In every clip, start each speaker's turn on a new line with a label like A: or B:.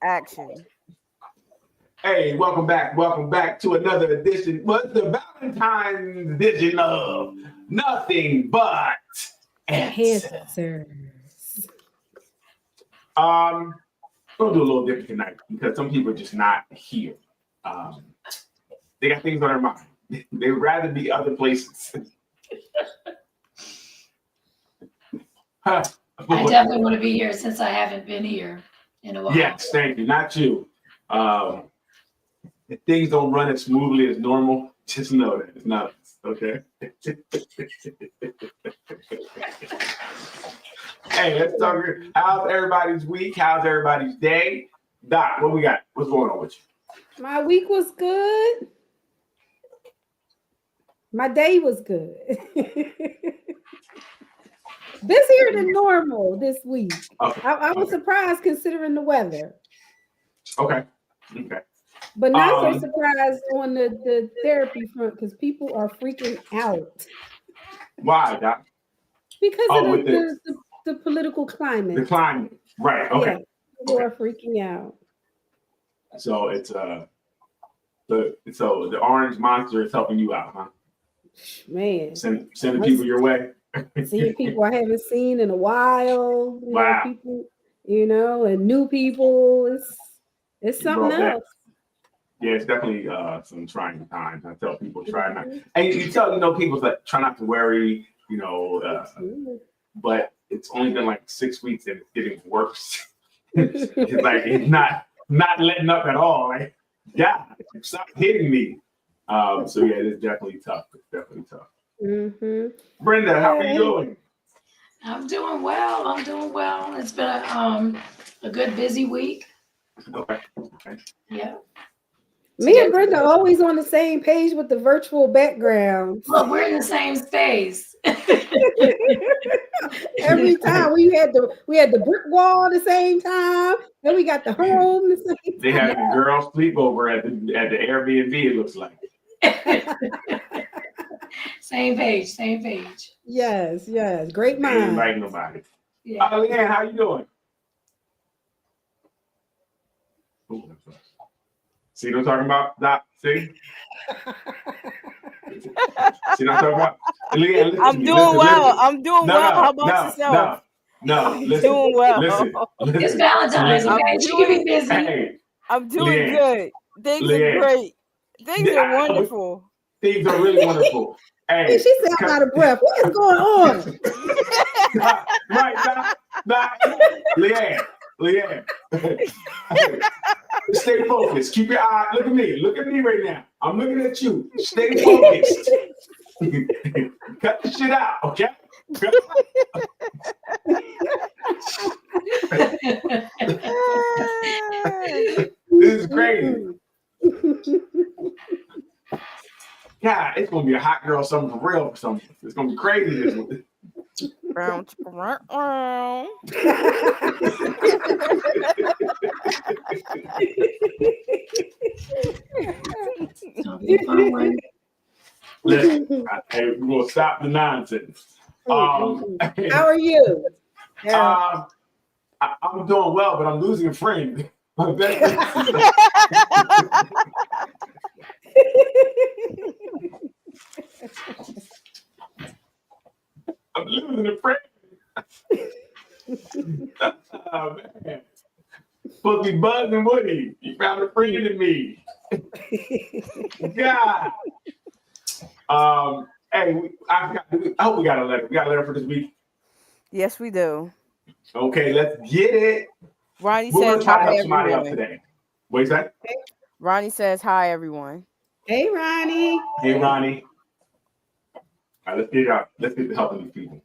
A: Action.
B: Hey, welcome back. Welcome back to another edition. What's the ValenTine's edition of Nothing But Answers. We'll do a little different tonight because some people are just not here. They got things on their mind. They would rather be other places.
C: I definitely want to be here since I haven't been here in a while.
B: Yes, thank you. Not you. If things don't run as smoothly as normal, just know that it's not us, okay? Hey, let's talk. How's everybody's week? How's everybody's day? Doc, what we got? What's going on with you?
D: My week was good. My day was good. Busier than normal this week.
B: Okay.
D: I was surprised considering the weather.
B: Okay.
D: But not so surprised on the therapy front because people are freaking out.
B: Why, Doc?
D: Because of the political climate.
B: The climate. Right. Okay.
D: Yeah, people are freaking out.
B: So it's the orange monster is helping you out, huh?
D: Man.
B: Sending people your way.
D: Seeing people I haven't seen in a while.
B: Wow.
D: People, and new people. It's something else.
B: Yeah, it's definitely some trying times. I tell people try not, and you tell people like try not to worry, but it's only been like 6 weeks and it's getting worse. It's like it's not letting up at all. Like, yeah, stop hitting me. So yeah, it's definitely tough.
D: Mm-hmm.
B: Brenda, how are you doing?
C: I'm doing well. It's been a good busy week.
B: Okay.
C: Yeah.
D: Me and Brenda are always on the same page with the virtual backgrounds.
C: Well, we're in the same space.
D: Every time we had the brick wall at the same time, then we got the home the same time.
B: They had the girl sleepover at the Airbnb. It looks like.
C: Same page.
D: Yes. Great mind.
B: Ain't inviting nobody.
C: Yeah.
B: Leanne, how you doing? See what I'm talking about, Doc? See? See what I'm talking about? Leanne,
A: I'm doing well. I'm doing well. How about yourself?
B: No,
A: I'm doing well.
B: Listen.
C: It's ValenTine's, okay? She can be busy.
B: Hey,
A: I'm doing
B: Leanne,
A: good. Things are great. Things are wonderful.
B: Things are really wonderful. Hey,
D: she said I'm out of breath. What is going on?
B: Right, Doc. Leanne. Stay focused. Keep your eye. Look at me. Look at me right now. I'm looking at you. Stay focused. Cut the shit out, okay? This is crazy. God, it's gonna be a hot girl summer for real for something. It's gonna be crazy this one. Listen, we're gonna stop the nonsense.
D: How are you?
B: I'm doing well, but I'm losing a friend. I'm losing a friend. Oh, man. Supposed to be Buzz and Woody. You found a friend in me. God. Hey, I hope we got a letter. We got a letter for this week.
A: Yes, we do.
B: Okay, let's get it.
A: Ronnie
B: We're
A: says
B: gonna try to
A: hi,
B: help somebody
A: everyone.
B: else today. What is that?
A: Ronnie says hi, everyone.
D: Hey, Ronnie.
B: Hey, Ronnie. All right, let's get out. Let's get to helping these people.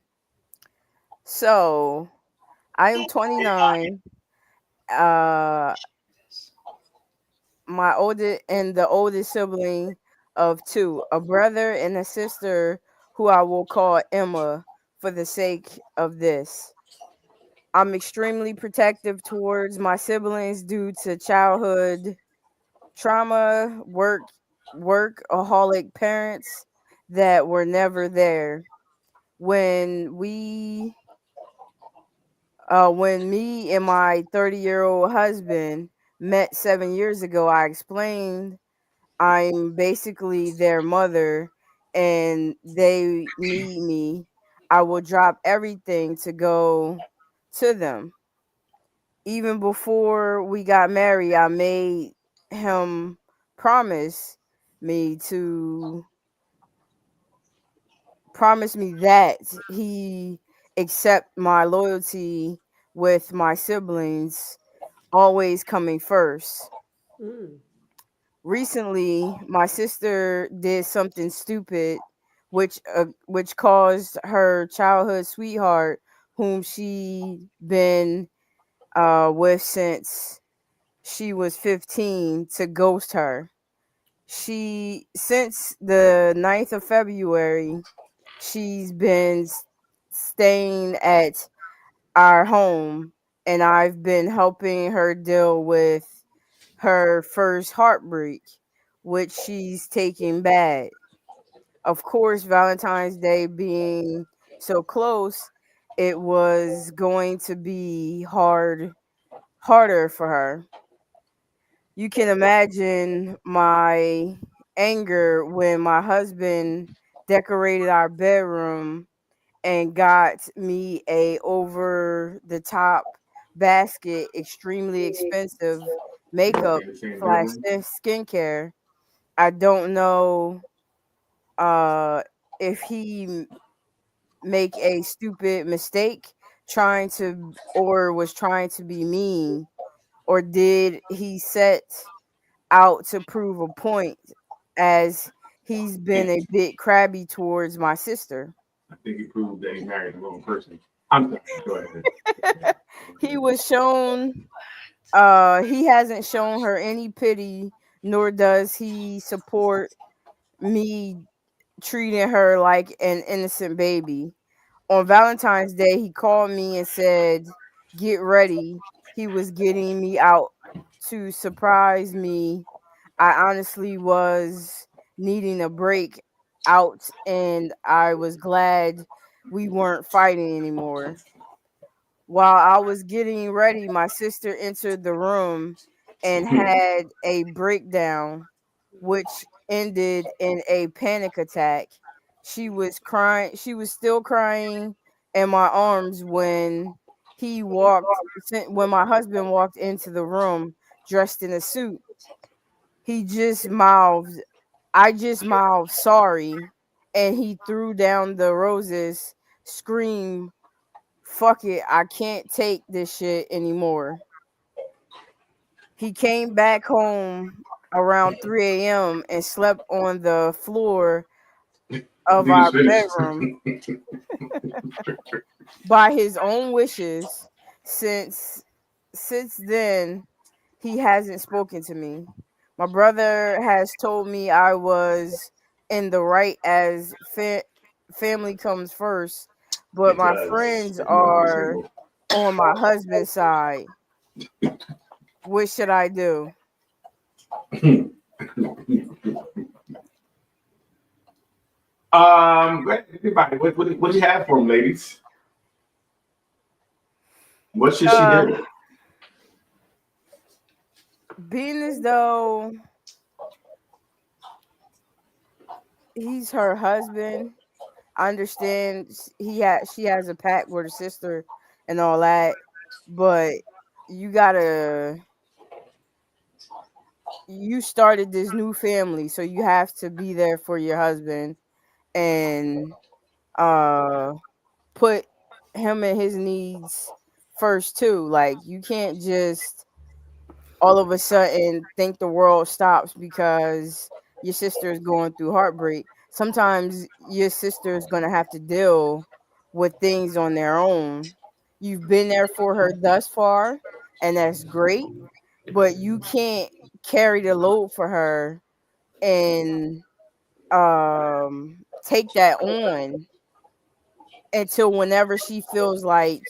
A: So, I am 29. My oldest sibling of two, a brother and a sister who I will call Emma for the sake of this. I'm extremely protective towards my siblings due to childhood trauma, workaholic parents that were never there. When me and my 30-year-old husband met 7 years ago, I explained I'm basically their mother and they need me. I will drop everything to go to them. Even before we got married, I made him promise me to promise me that he accept my loyalty with my siblings always coming first.
D: Mm.
A: Recently, my sister did something stupid, which caused her childhood sweetheart, whom she been with since she was 15, to ghost her. She Since the 9th of February, she's been staying at our home, and I've been helping her deal with her first heartbreak, which she's taking bad. Of course, Valentine's Day being so close, it was going to be harder for her. You can imagine my anger when my husband decorated our bedroom and got me a over the top basket, extremely expensive
B: Both
A: makeup
B: in the same
A: slash
B: bedroom.
A: skincare. I don't know uh if he make a stupid mistake trying to, or was trying to be mean, or did he set out to prove a point, as he's been a bit crabby towards my sister.
B: I think it proved that he married the wrong person. I'm sorry. Go ahead.
A: He was shown he hasn't shown her any pity, nor does he support me treating her like an innocent baby. On Valentine's Day, he called me and said, "Get ready." He was getting me out to surprise me. I honestly was needing a break out, and I was glad we weren't fighting anymore. While I was getting ready, my sister entered the room and had a breakdown, which ended in a panic attack. She was crying, she was still crying in my arms when my husband walked into the room dressed in a suit. He just mouthed, I just mouthed sorry, and he threw down the roses, screamed, "Fuck it, I can't take this shit anymore." He came back home around 3 a.m. and slept on the floor of
B: Please
A: our
B: finish.
A: bedroom by his own wishes. Since since then, he hasn't spoken to me. My brother has told me I was in the right, as family comes first, but
B: It
A: my
B: does.
A: friends
B: If you're
A: are
B: understandable.
A: on my husband's side. What should I do?
B: Everybody, what do you have for him, ladies? What should she
A: Uh,
B: do?
A: Being as though he's her husband, I understand she has a pact with her sister and all that, but you gotta you started this new family, so you have to be there for your husband and uh put him and his needs first too. Like, you can't just all of a sudden think the world stops because your sister is going through heartbreak. Sometimes your sister is going to have to deal with things on their own. You've been there for her thus far, and that's great, but you can't carry the load for her and take that on until whenever she feels like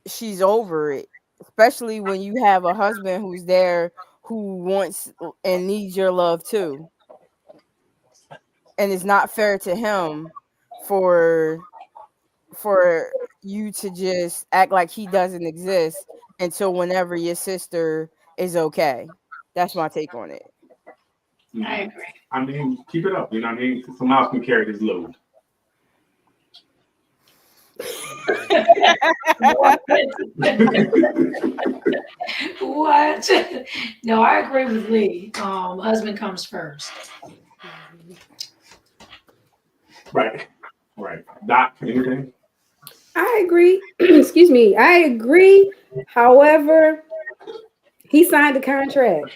A: she's over it, especially when you have a husband who's there, who wants and needs your love too. And it's not fair to him for for you to just act like he doesn't exist until whenever your sister is okay. That's my take on it.
C: I agree.
B: I mean, keep it up. You know what I mean? Someone else can carry this load.
C: What? No, I agree with Lee. Husband comes first.
B: Right. Doc, anything?
D: I agree. Excuse me. I agree. However, he signed a contract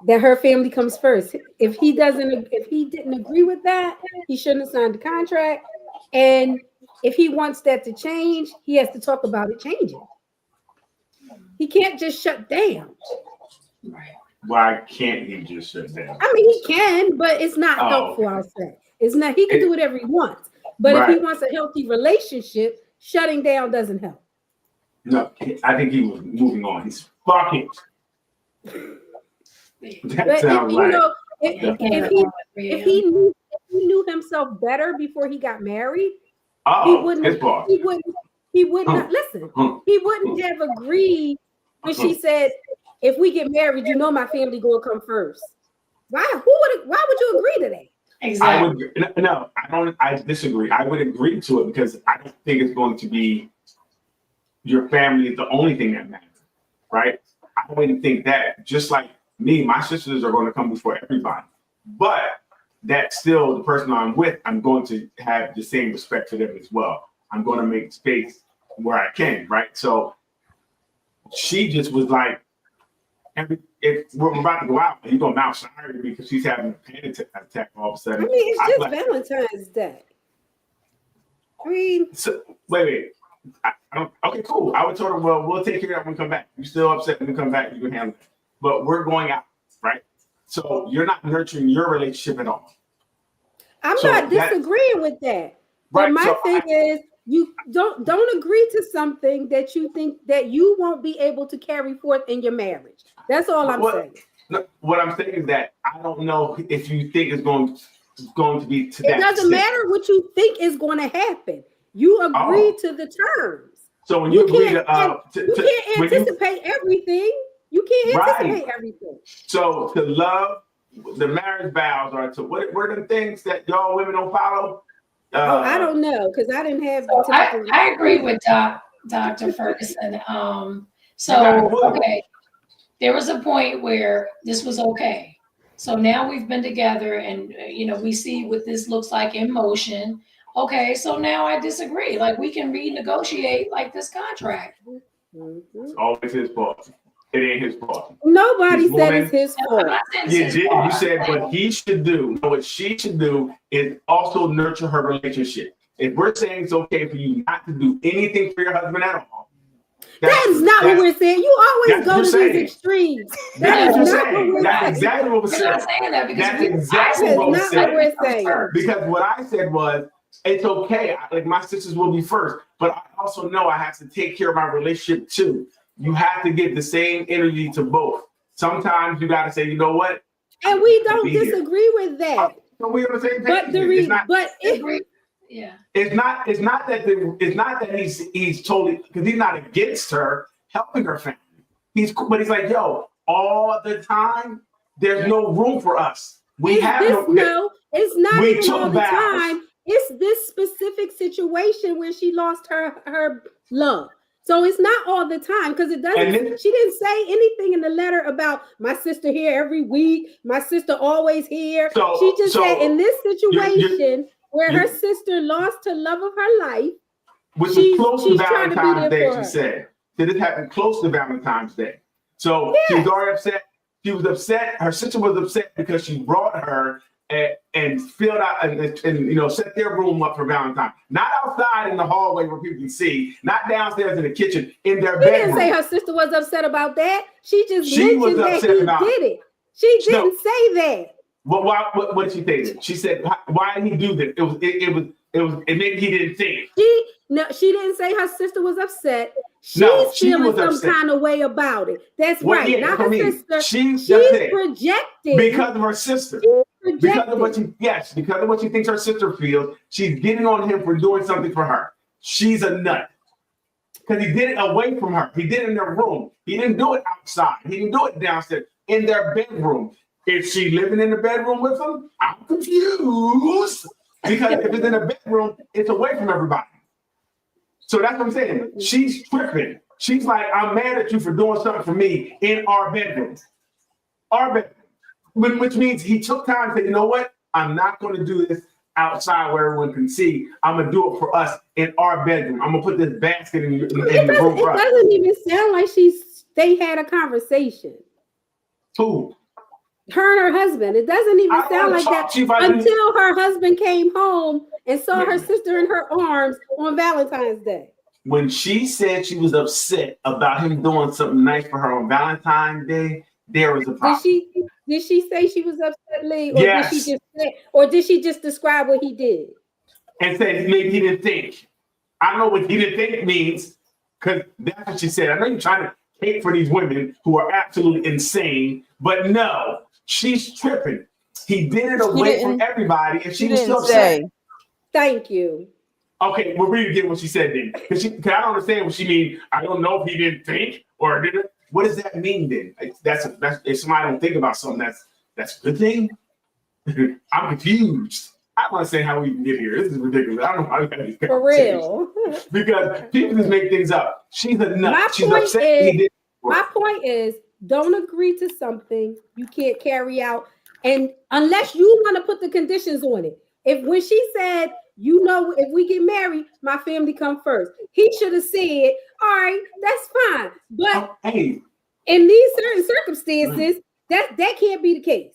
D: that her family comes first. If he didn't agree with that, he shouldn't have signed the contract. And if he wants that to change, he has to talk about it changing. He can't just shut down.
C: Right.
B: Why can't he just shut down?
D: I mean, he can, but it's not helpful.
B: Okay.
D: I'll say it's not. He can do whatever he wants, but if he wants a healthy relationship, shutting down doesn't help.
B: No, I think he was moving on. He's fucking. That sounds like.
D: If he knew himself better before he got married, he wouldn't not listen. He wouldn't have agreed when she said, "If we get married, you know my family gonna come first." Why would you agree to that?
C: Exactly.
B: I disagree. I would agree to it because I don't think it's going to be your family is the only thing that matters, right? I wouldn't think that. Just like me, my sisters are going to come before everybody, but that's still the person I'm with. I'm going to have the same respect for them as well. I'm going to make space where I can, right? So she just was like, if we're about to go out, you're going to mouth sorry because she's having a panic attack all of a sudden.
D: I mean, it's just Valentine's Day. I mean,
B: wait. Okay, cool. I would tell her, well, we'll take care of it when we come back. You're still upset when we come back, you can handle it. But we're going out, right? So you're not nurturing your relationship at all.
D: I'm not disagreeing with that. But my thing is, you don't agree to something that you think that you won't be able to carry forth in your marriage. That's all I'm saying.
B: What I'm saying is that I don't know if you think it's going to be to that.
D: It doesn't matter what you think is going to happen. You agree to the terms.
B: So when you agree
D: you can't anticipate everything. You can't anticipate everything.
B: So to love, the marriage vows are to what are the things that y'all women don't follow?
D: I don't know because I didn't have.
C: I agree with Dr. Ferguson. Okay, there was a point where this was okay. So now we've been together, and we see what this looks like in motion. Okay, so now I disagree. Like we can renegotiate like this contract.
B: It's always his fault. It ain't his fault.
D: Nobody said it's his fault.
B: You said what he should do. What she should do is also nurture her relationship. If we're saying it's okay for you not to do anything for your husband at all,
D: that is not what we're saying. You always go to these extremes. That is not what we're saying.
B: That's exactly what we're saying.
C: We're not saying that because
B: that's exactly what
D: we're saying.
B: Because what I said was, it's okay. Like my sisters will be first, but I also know I have to take care of my relationship too. You have to give the same energy to both. Sometimes you got to say, you know what?
D: And we don't disagree with that.
B: So we're on the same page. It's not that he's totally because he's not against her helping her family. He's like, yo, all the time. There's no room for us. It's not even all the time. It's this specific situation where she lost her love. So it's not all the time because it doesn't. She didn't say anything in the letter about my sister here every week. My sister always here. She just said in this situation where her sister lost her love of her life, which was close to Valentine's Day. She said that it happened close to Valentine's Day. So she was already upset. She was upset. Her sister was upset because she brought her and filled out and set their room up for Valentine's. Not outside in the hallway where people can see, not downstairs in the kitchen, in their bedroom.
D: She didn't say her sister was upset about that. She just mentioned that he did it. She didn't say that.
B: Well, what did she say? She said, "Why did he do this?" It maybe he didn't say it.
D: She didn't say her sister was upset. She's feeling some kind of way about it. That's right. Yeah, not her sister. She's projecting
B: because of her sister. Because of what she thinks her sister feels, she's getting on him for doing something for her. She's a nut. because he did it away from her. He did it in their room. He didn't do it outside. He didn't do it downstairs in their bedroom. Is she living in the bedroom with him? I'm confused because if it's in the bedroom, it's away from everybody. So that's what I'm saying. She's tripping. She's like, I'm mad at you for doing something for me in our bedroom. Our bedroom. Which means he took time to say, you know what? I'm not going to do this outside where everyone can see. I'm going to do it for us in our bedroom. I'm going to put this basket in the room for us.
D: It doesn't even sound like they had a conversation.
B: Who?
D: Her and her husband. It doesn't even sound like that until her husband came home and saw her sister in her arms on Valentine's Day.
B: When she said she was upset about him doing something nice for her on Valentine's Day, there was a problem.
D: Did she say she was upset, Lee? Or
B: yes.
D: Did she just describe what he did?
B: And said maybe he didn't think. I don't know what he didn't think means, because that's what she said. I know you're trying to hate for these women who are absolutely insane, but no, she's tripping. He did it away from everybody, and she was still upset.
D: Thank you.
B: Okay, we'll read again what she said then. Because I don't understand what she means. I don't know if he didn't think or didn't. What does that mean then? That's if somebody don't think about something, that's a good thing. I'm confused. I don't understand how we can get here. This is ridiculous. I don't know how we got these
D: for real.
B: Because people just make things up. She's a nut. She's upset.
D: My point is, don't agree to something you can't carry out, and unless you want to put the conditions on it. If when she said, you know, if we get married, my family come first, he should have said, all right, that's fine. But in these certain circumstances, that can't be the case.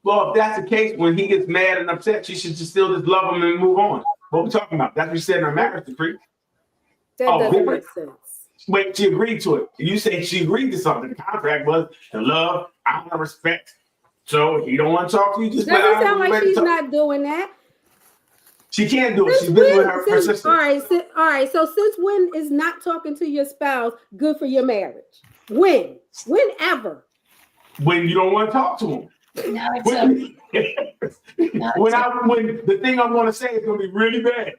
B: Well, if that's the case, when he gets mad and upset, she should still just love him and move on. What are we talking about? That's what she said in her marriage decree.
D: That doesn't make sense.
B: Wait, she agreed to it. You say she agreed to something. The contract was to love, honor, respect. So he don't want to talk to you. Just
D: doesn't sound like she's not doing that.
B: She can't do it. She's been with her sister.
D: All right. So since when is not talking to your spouse good for your marriage? When? Whenever.
B: When you don't want to talk to him. When the thing I'm going to say is going to be really bad.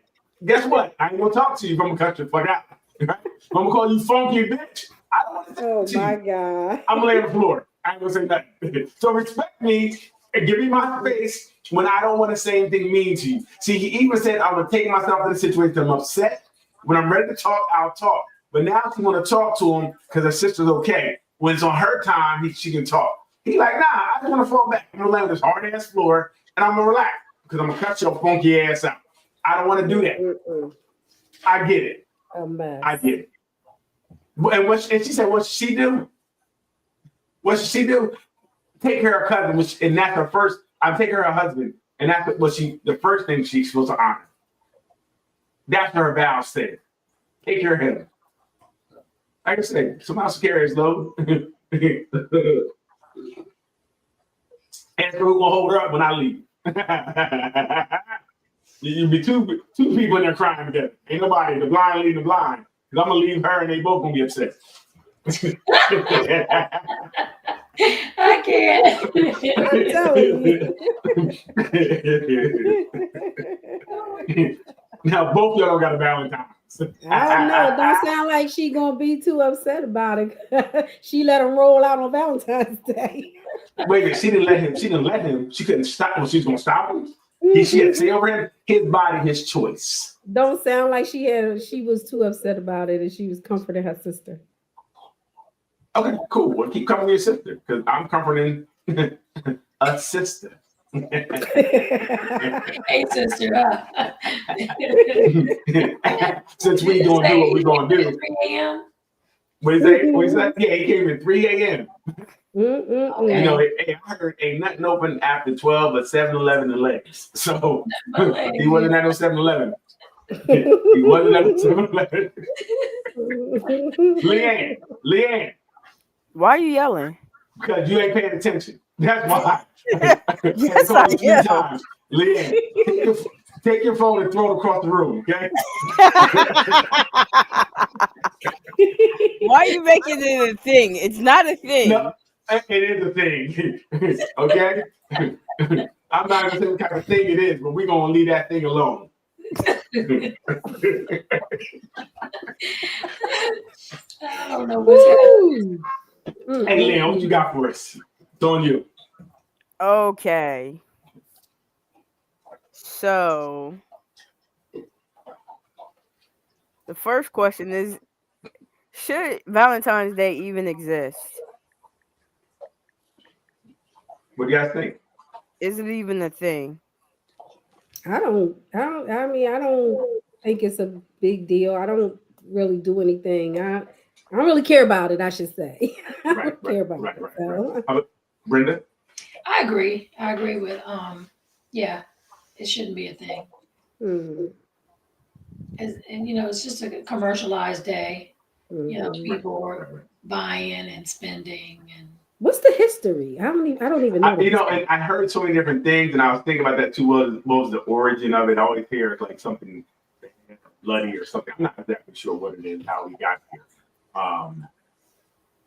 B: Guess what? I ain't going to talk to you if I'm going to cut your fuck out. Right? I'm going to call you funky bitch. I don't want to talk to you. Oh my God. I'm going to lay on the floor. I ain't going to say nothing. So respect me and give me my space when I don't want to say anything mean to you. See, he even said, I'm going to take myself to the situation. I'm upset. When I'm ready to talk, I'll talk. But now she want to talk to him because her sister's okay. When it's on her time, she can talk. He's like, nah, I just want to fall back. I'm going to lay on this hard-ass floor, and I'm going to relax because I'm going to cut your funky ass out. I don't want to do that. I get it. I get it. And she said, what should she do? What should she do? Take care of her cousin, and that's her first. I'm taking her husband, and that's what the first thing she's supposed to honor. That's what her vow said. Take care of him. Like I said, somebody else carry his load. And so we're gonna hold her up when I leave. You'll be two people in there crying together. Ain't nobody, the blind leading the blind. Because I'm gonna leave her and they both gonna be upset.
C: I can't.
D: I'm telling
B: you. Now both y'all got a Valentine's.
D: I don't know. It don't sound like she gonna be too upset about it. She let him roll out on Valentine's Day.
B: Wait, she didn't let him. She didn't let him. She couldn't stop him. She was gonna stop him. She had to say over him, his body, his choice.
D: Don't sound like she was too upset about it and she was comforting her sister.
B: Okay, cool. Well, keep comforting your sister because I'm comforting a sister.
C: Hey, sister.
B: Since we gonna do what we're gonna do.
C: 3 a.m.
B: What is that? Yeah, he came at 3 a.m.
C: Okay.
B: You know, I heard ain't nothing open after 12 but 7-Eleven and Legs. So he wasn't at no 7-Eleven. He wasn't at no 7-Eleven. Leanne.
A: Why are you yelling?
B: Because you ain't paying attention. That's why.
A: Yes, I am.
B: Leanne, take your phone and throw it across the room, okay?
A: Why are you making it a thing? It's not a thing.
B: No, it is a thing. Okay? I'm not going to say what kind of thing it is, but we're going to leave that thing alone.
C: I don't know what's happening.
B: Hey, Leon, what you got for us? It's on you.
A: Okay. So the first question is, should Valentine's Day even exist?
B: What do you guys think?
A: Is it even a thing?
D: I don't think it's a big deal. I don't really do anything. I don't really care about it, I should say. I don't care about it. So.
B: How about Brenda?
C: I agree with yeah, it shouldn't be a thing. And you know, it's just a commercialized day. You know, people are buying and spending and
D: what's the history? I don't even know.
B: You know, and I heard so many different things, and I was thinking about that too. What was the origin of it? I always hear it's like something bloody or something. I'm not exactly sure what it is, how we got here.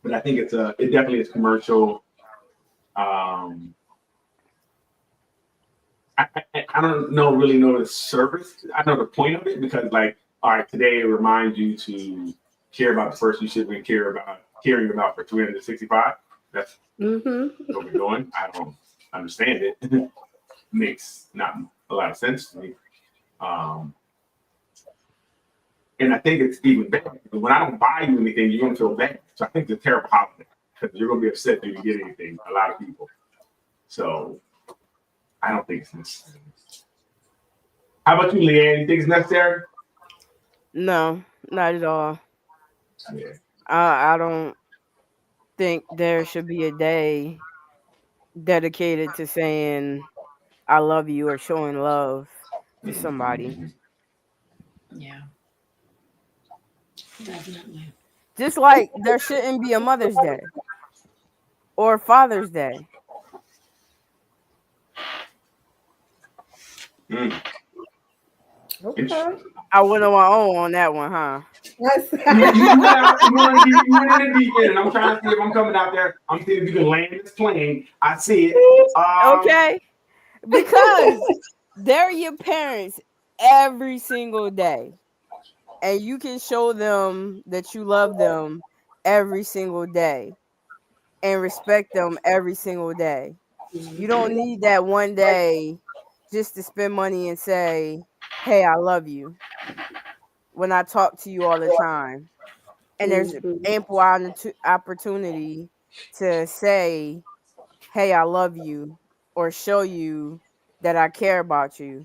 B: But I think it definitely is commercial. I don't really know the service. I know the point of it because, like, all right, today it reminds you to care about the person you should be caring about for 365. That's what we're doing. I don't understand it. Makes not a lot of sense to me. And I think it's even better because when I don't buy you anything, you're gonna feel bad. So I think it's a terrible holiday because you're gonna be upset that you get anything. A lot of people. So I don't think it's necessary. How about you, Leanne? You think it's necessary?
A: No, not at all.
B: Yeah.
A: I don't think there should be a day dedicated to saying I love you or showing love to somebody.
C: yeah, definitely.
A: Just like there shouldn't be a Mother's Day or Father's Day.
D: Okay.
A: I went on my own on that one, huh?
B: You went in the deep end, and I'm trying to see if I'm coming out there. I'm seeing if you can land this plane. I see it.
A: Okay. Because they're your parents every single day. And you can show them that you love them every single day and respect them every single day. You don't need that one day just to spend money and say, hey, I love you when I talk to you all the time. And there's ample opportunity to say, hey, I love you or show you that I care about you.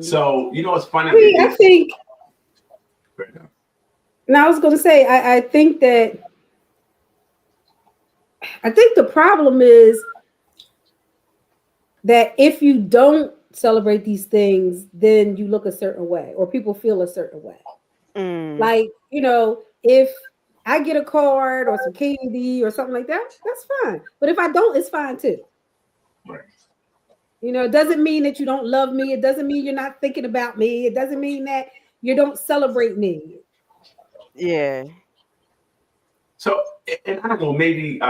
B: So, you know, it's funny.
D: I think. Now, I was going to say, I think the problem is that if you don't celebrate these things, then you look a certain way or people feel a certain way. Like, you know, if I get a card or some candy or something like that, that's fine. But if I don't, it's fine too.
B: Right.
D: You know, it doesn't mean that you don't love me. It doesn't mean you're not thinking about me. It doesn't mean that you don't celebrate me.
A: Yeah.
B: So, and I don't know, maybe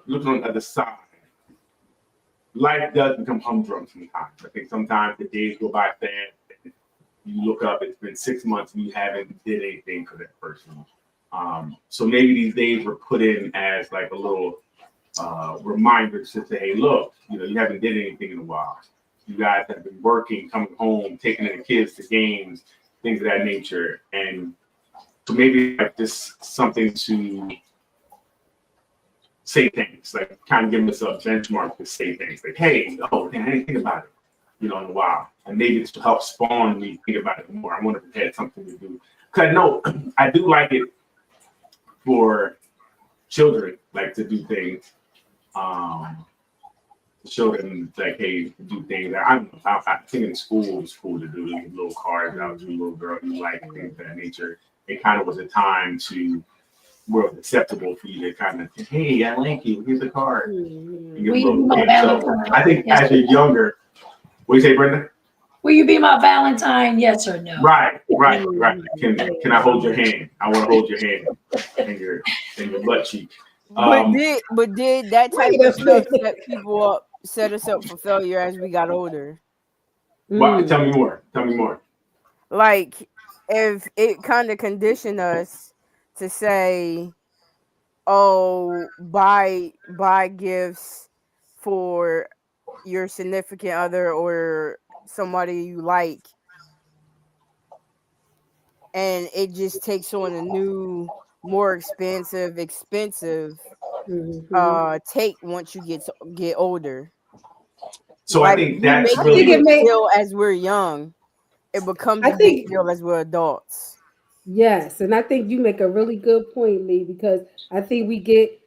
B: looking on the other side, life does become humdrum sometimes. I think sometimes the days go by fast. You look up, it's been 6 months and you haven't did anything for that person. So maybe these days were put in as like a little reminder to say, hey, look, you know, you haven't did anything in a while. You guys have been working, coming home, taking the kids to games, things of that nature. And so maybe like just something to say things, like kind of give us a benchmark to say things like, hey, oh, man, I didn't think about it, you know, in a while. And maybe it's to help spawn me think about it more. I wonder if it had something to do. Because I know I do like it for children, like to do things, to show them like, hey, to do things. I think in school it was cool to do little cards out to a little girl you like, things of that nature. It kind of was a time to where it was acceptable for you to kind of, hey, I like you, here's a card. So I think as you're younger, what do you say, Brenda?
C: Will you be my Valentine? Yes or no?
B: Right. Can I hold your hand? I want to hold your hand and your butt cheek.
A: But did that type of stuff set us up for failure as we got older?
B: What? Tell me more. Tell me more.
A: Like, if it kind of conditioned us to say, oh, buy gifts for your significant other or somebody you like, and it just takes on a new, more expensive take once you get older.
B: So I
A: Like,
B: think
A: we
B: that's
A: make
D: I
A: it
D: think
B: really.
D: it
A: big
D: may.
A: deal as we're young. It becomes
D: I
A: a big
D: think
A: deal as we're adults.
D: yes, and I think you make a really good point, Lee, because I think we get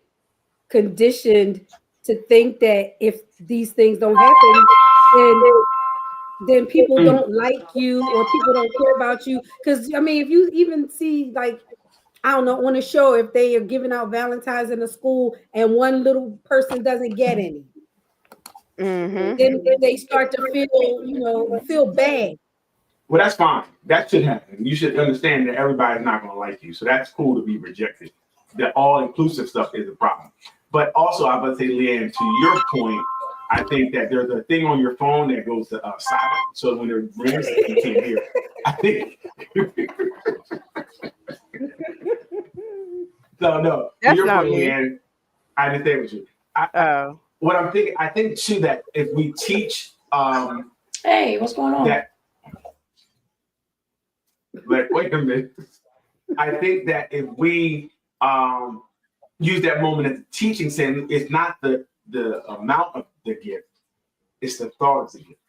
D: conditioned to think that if these things don't happen, then people
B: Mm.
D: don't like you or people don't care about you. Because I mean, if you even see like I don't know on a show if they are giving out Valentine's in a school and one little person doesn't get any,
A: Mm-hmm.
D: then they start to feel bad.
B: Well, that's fine. That should happen. You should understand that everybody's not going to like you. So that's cool to be rejected. The all inclusive stuff is a problem. But also, I would say, Leanne, to your point, I think that there's a thing on your phone that goes to silent. So when it rings, you can't hear it. I think. No. To
A: That's
B: your
A: not
B: point,
A: me.
B: Leanne, I understand with you.
A: Oh.
B: What I'm thinking, I think too that if we teach
C: Hey, what's going on?
B: that, like, wait a minute. I think that if we use that moment as a teaching, saying it's not the amount of the gift, it's the thought of the gift,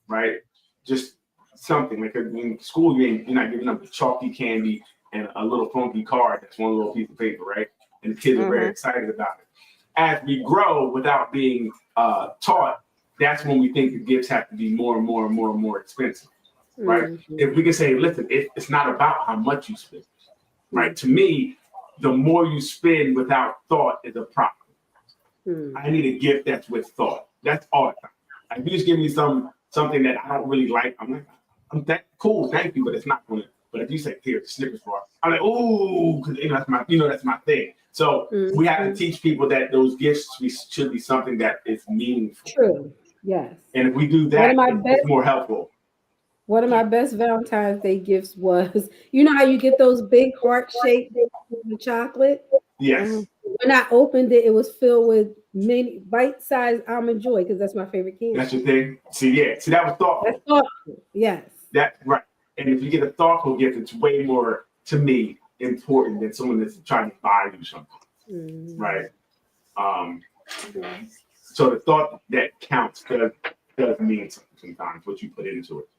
B: right? Just something like in school, you're not giving up a chalky candy and a little funky card. That's one little piece of paper, right? And the kids are very excited about it. As we grow without being taught, that's when we think the gifts have to be more and more and more and more expensive, right?
D: Mm-hmm.
B: If we can say, listen, it's not about how much you spend, right? To me, the more you spend without thought is a problem.
D: Mm-hmm.
B: I need a gift that's with thought. That's all the time. Like, if you just give me something that I don't really like, I'm like, I'm that cool, thank you, but it's not going to. But if you say, here, the Snickers bar, I'm like, ooh, because that's my thing. So we have to teach people that those gifts should be something that is meaningful.
D: True. Yes.
B: And if we do that, it's more helpful.
D: One of my best Valentine's Day gifts was, you know how you get those big heart-shaped chocolate?
B: Yes.
D: When I opened it, it was filled with mini bite-sized almond joy because that's my favorite candy.
B: That's your thing. See, that was thoughtful.
D: That's thoughtful. Yes.
B: That's right. And if you get a thoughtful gift, it's way more, to me, important than someone that's trying to buy you something. Right. So the thought that counts does mean something sometimes, what you put into it.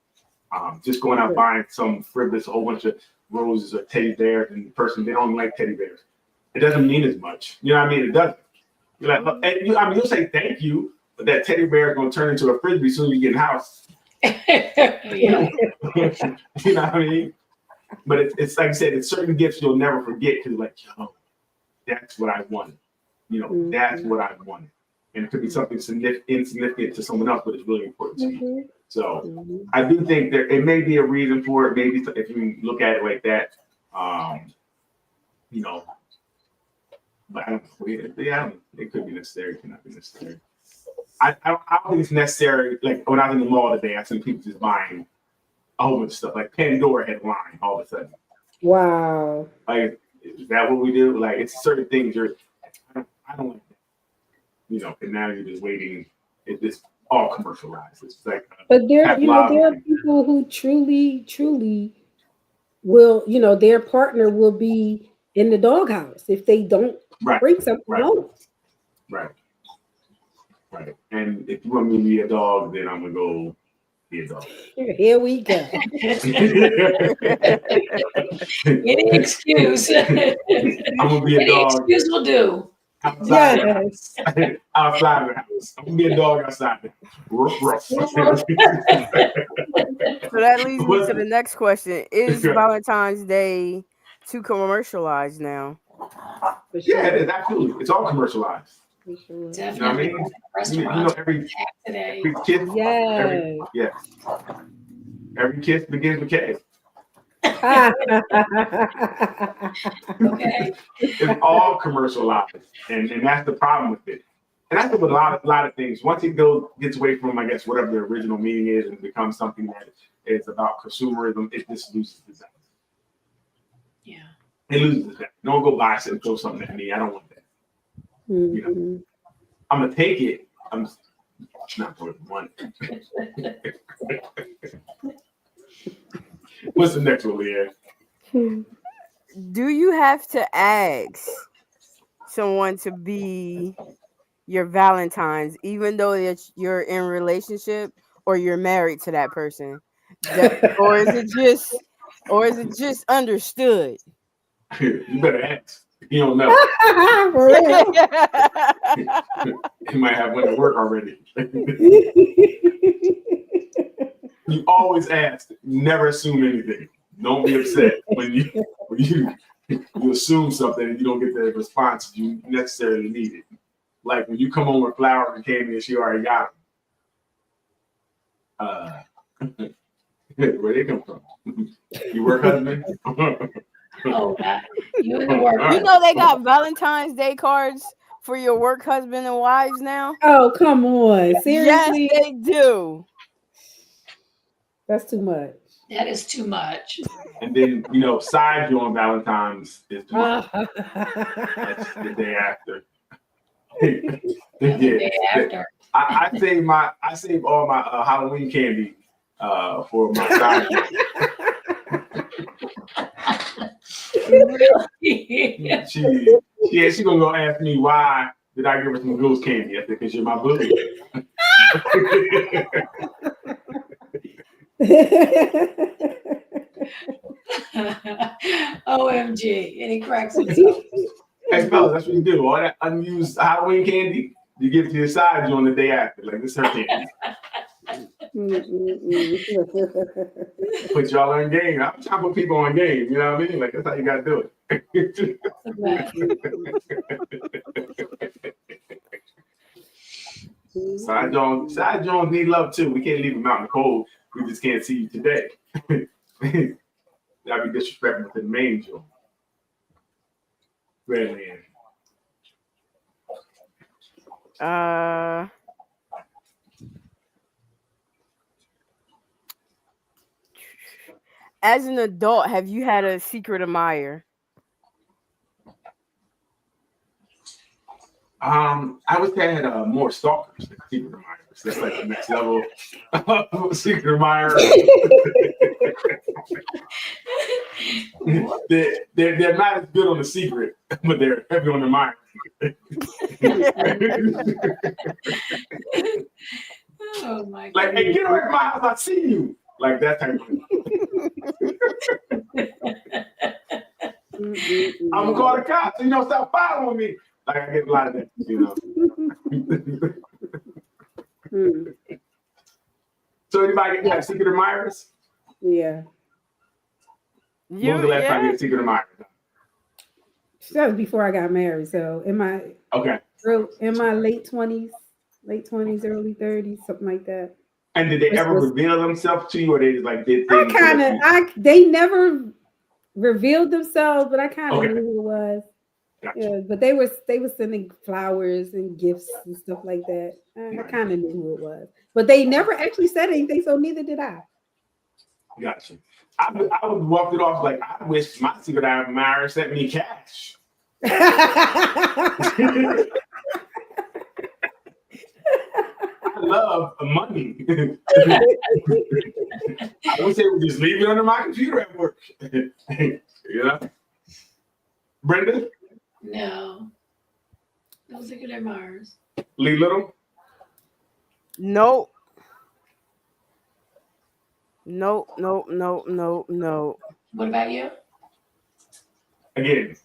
B: Just going out buying some frivolous, a whole bunch of roses or teddy bears, and the person, they don't like teddy bears. It doesn't mean as much. You know what I mean? It doesn't. You're like, and you'll say thank you, but that teddy bear is going to turn into a frisbee as soon as you get in the house. You know what I mean? But it's like I said, it's certain gifts you'll never forget because, like, yo, that's what I wanted. That's what I wanted. And it could be something insignificant to someone else, but it's really important to me. So I do think that it may be a reason for it. Maybe if you look at it like that, but I don't know. It could be necessary. It cannot be necessary. I don't think it's necessary. Like when I was in the mall today, I seen people just buying a whole bunch of stuff. Like Pandora had a line all of a sudden.
D: Wow.
B: Like, is that what we do? Like, it's certain things I don't like that. And now you're just waiting. It's all commercialized. It's like,
D: but there are people who truly will, their partner will be in the doghouse if they don't bring something home.
B: Right. And if you want me to be a dog, then I'm gonna go be a dog.
D: Here we go.
C: Any excuse.
B: I'm gonna be a dog.
C: Any excuse will do.
B: Outside the house. Outside the house. I'm gonna be a dog outside. Ruff.
A: So that leads me to the next question: is Valentine's Day too commercialized now?
B: Yeah, it is, absolutely. It's all commercialized.
C: Definitely.
B: You know what I mean? Every kiss. Every kiss begins with K.
C: Okay.
B: It's all commercialized, and that's the problem with it. And that's with a lot of things. Once it gets away from, I guess, whatever the original meaning is, and becomes something that is about consumerism, it just loses the value.
C: Yeah.
B: It loses the value. Don't go buy and throw something at me. I don't want that. You know, I'm gonna take it. I'm just not going to want it. What's the next one, Leanne?
A: Do you have to ask someone to be your Valentine's, even though you're in a relationship or you're married to that person? Or is it just understood?
B: You better ask. You don't know.
D: For real.
B: You might have one at work already. You always ask. Never assume anything. Don't be upset when you assume something and you don't get the response you necessarily needed. Like when you come home with flowers and candy and she already got them. Where they come from? You work husband?
C: Oh, you in the work.
A: You know they got Valentine's Day cards for your work husband and wives now?
D: Oh, come on. Seriously?
A: Yes, they do.
D: That's too much.
C: That is too much.
B: And then, side you on Valentine's is tomorrow. That's the day after.
C: The day after.
B: I save all my Halloween candy for my side.
C: Really?
B: She gonna go ask me why did I give her some ghost candy? I think because you're my boo.
C: OMG. And he cracks himself.
B: Hey, fellas, that's what you do. All that unused Halloween candy, you give it to your side on the day after. Like, this is her candy. Put y'all on game. I'm trying to put people on game. You know what I mean? Like, that's how you got to do it. Side Jones need love too. We can't leave them out in the cold. We just can't see you today. That'd be disrespectful to the main Joe. Really.
A: As an adult, have you had a secret admirer?
B: I would say I had more stalkers than secret admirers. That's like the next level of secret admirer. They're not as good on the secret, but they're heavy on the admirer.
C: Oh my God.
B: Like, hey, get away from my house, I see you. Like that type of thing. I'm gonna call the cops and stop following me. Like I get a lot of that, So anybody get secret admirers?
D: Yeah.
B: When was the last time you had secret admirers?
D: That was before I got married. So in my late 20s, early 30s, something like that.
B: And did they ever reveal themselves to you, or they just like did things?
D: They never revealed themselves, but I kind of knew who it was.
B: Gotcha.
D: Yeah, but they were sending flowers and gifts and stuff like that. I kind of knew who it was, but they never actually said anything, so neither did I.
B: Gotcha. I would walk it off like I wish my secret admirer sent me cash. I love money. I wish they would just leave it under my computer at work. Yeah. Brenda?
C: No. No secret admirers.
B: Lee Little?
A: Nope. No.
C: What about you?
B: Again,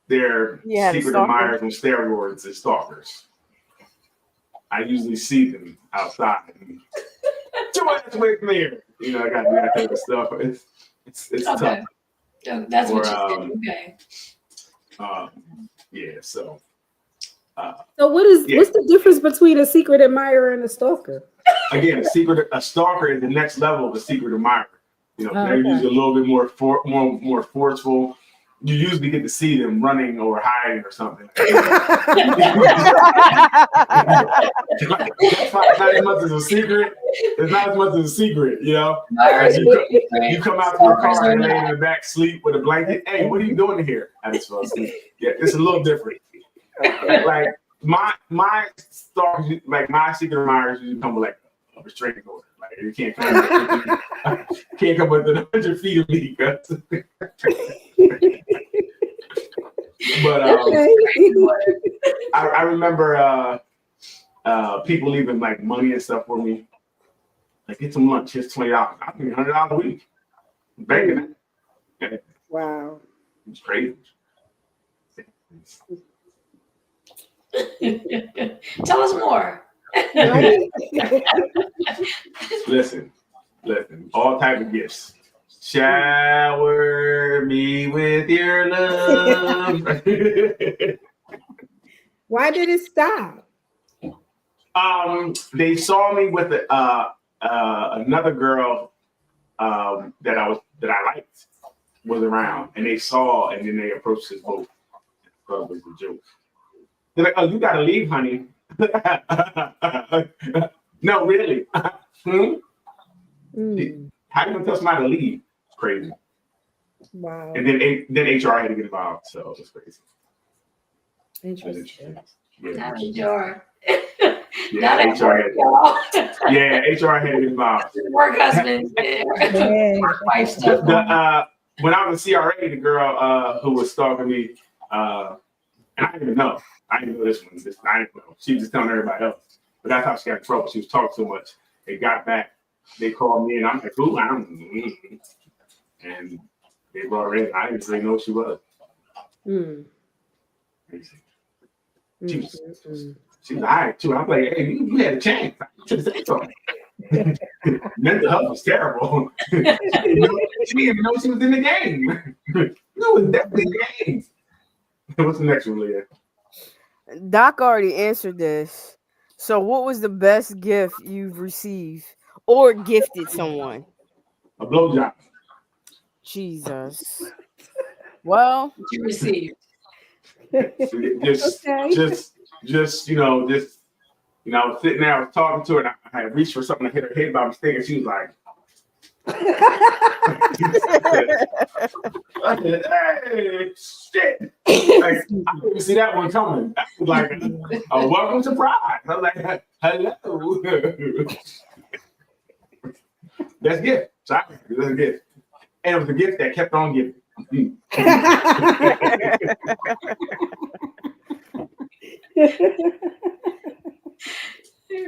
B: they're secret admirers on steroids and stalkers. I usually see them outside. Get your ass away from here. I got to do that type of stuff. It's
C: okay.
B: tough.
C: That's what you said. Okay.
B: Yeah. So.
D: So what's the difference between a secret admirer and a stalker?
B: Again, a stalker is the next level of a secret admirer. They're usually a little bit more forceful. you usually get to see them running or hiding or something. That's not as much as a secret. It's not as much as a secret, you know. Like you come out to your car and lay in the back, sleep with a blanket. Hey, what are you doing here? I just fell asleep. Yeah, it's a little different. Like my stars, like my secret admirers, usually come with like a restraining order. Like you can't come within 100 feet of me. But I remember people leaving like money and stuff for me. Like get some lunch, here's $20. I think $100 a week. Banking it.
D: Wow.
B: It's crazy.
C: Tell us more.
D: Right?
B: Listen, all type of gifts. Shower me with your love.
D: Why did it stop?
B: They saw me with another girl that I liked was around, and they saw, and then they approached us both. It was a joke. They're like, "Oh, you gotta leave, honey." No, really. How you gonna tell somebody to leave? It's crazy.
D: Wow.
B: And then HR had to get involved, so it was crazy.
D: Interesting.
B: Yeah.
C: HR.
B: Yeah, HR had to get involved.
C: Work husband. Work wife stuff.
B: When I was in CRA, the girl who was stalking me, and I didn't even know. I didn't know this one. I didn't know. She was just telling everybody else. But that's how she got in trouble. She was talking so much. They got back. They called me, and I'm like, "Who?" And they brought her in. I didn't really know who she was. Crazy. She was all right, too. I'm like, "Hey, you had a chance. I should have said something." Mental health was terrible. She didn't even know she was in the game. No, it was definitely in the game. What's the next one, Leah?
A: Doc already answered this. So, what was the best gift you've received or gifted someone?
B: A blowjob.
A: Jesus. Well,
C: what you received.
B: Just I was sitting there, I was talking to her, and I had reached for something to hit her head by mistake, and she was like, I said, "Hey, shit!" Like, I didn't see that one coming. That was like a welcome surprise. I was like, "Hello." That's a gift. Sorry, that's a gift, and it was a gift that kept on giving.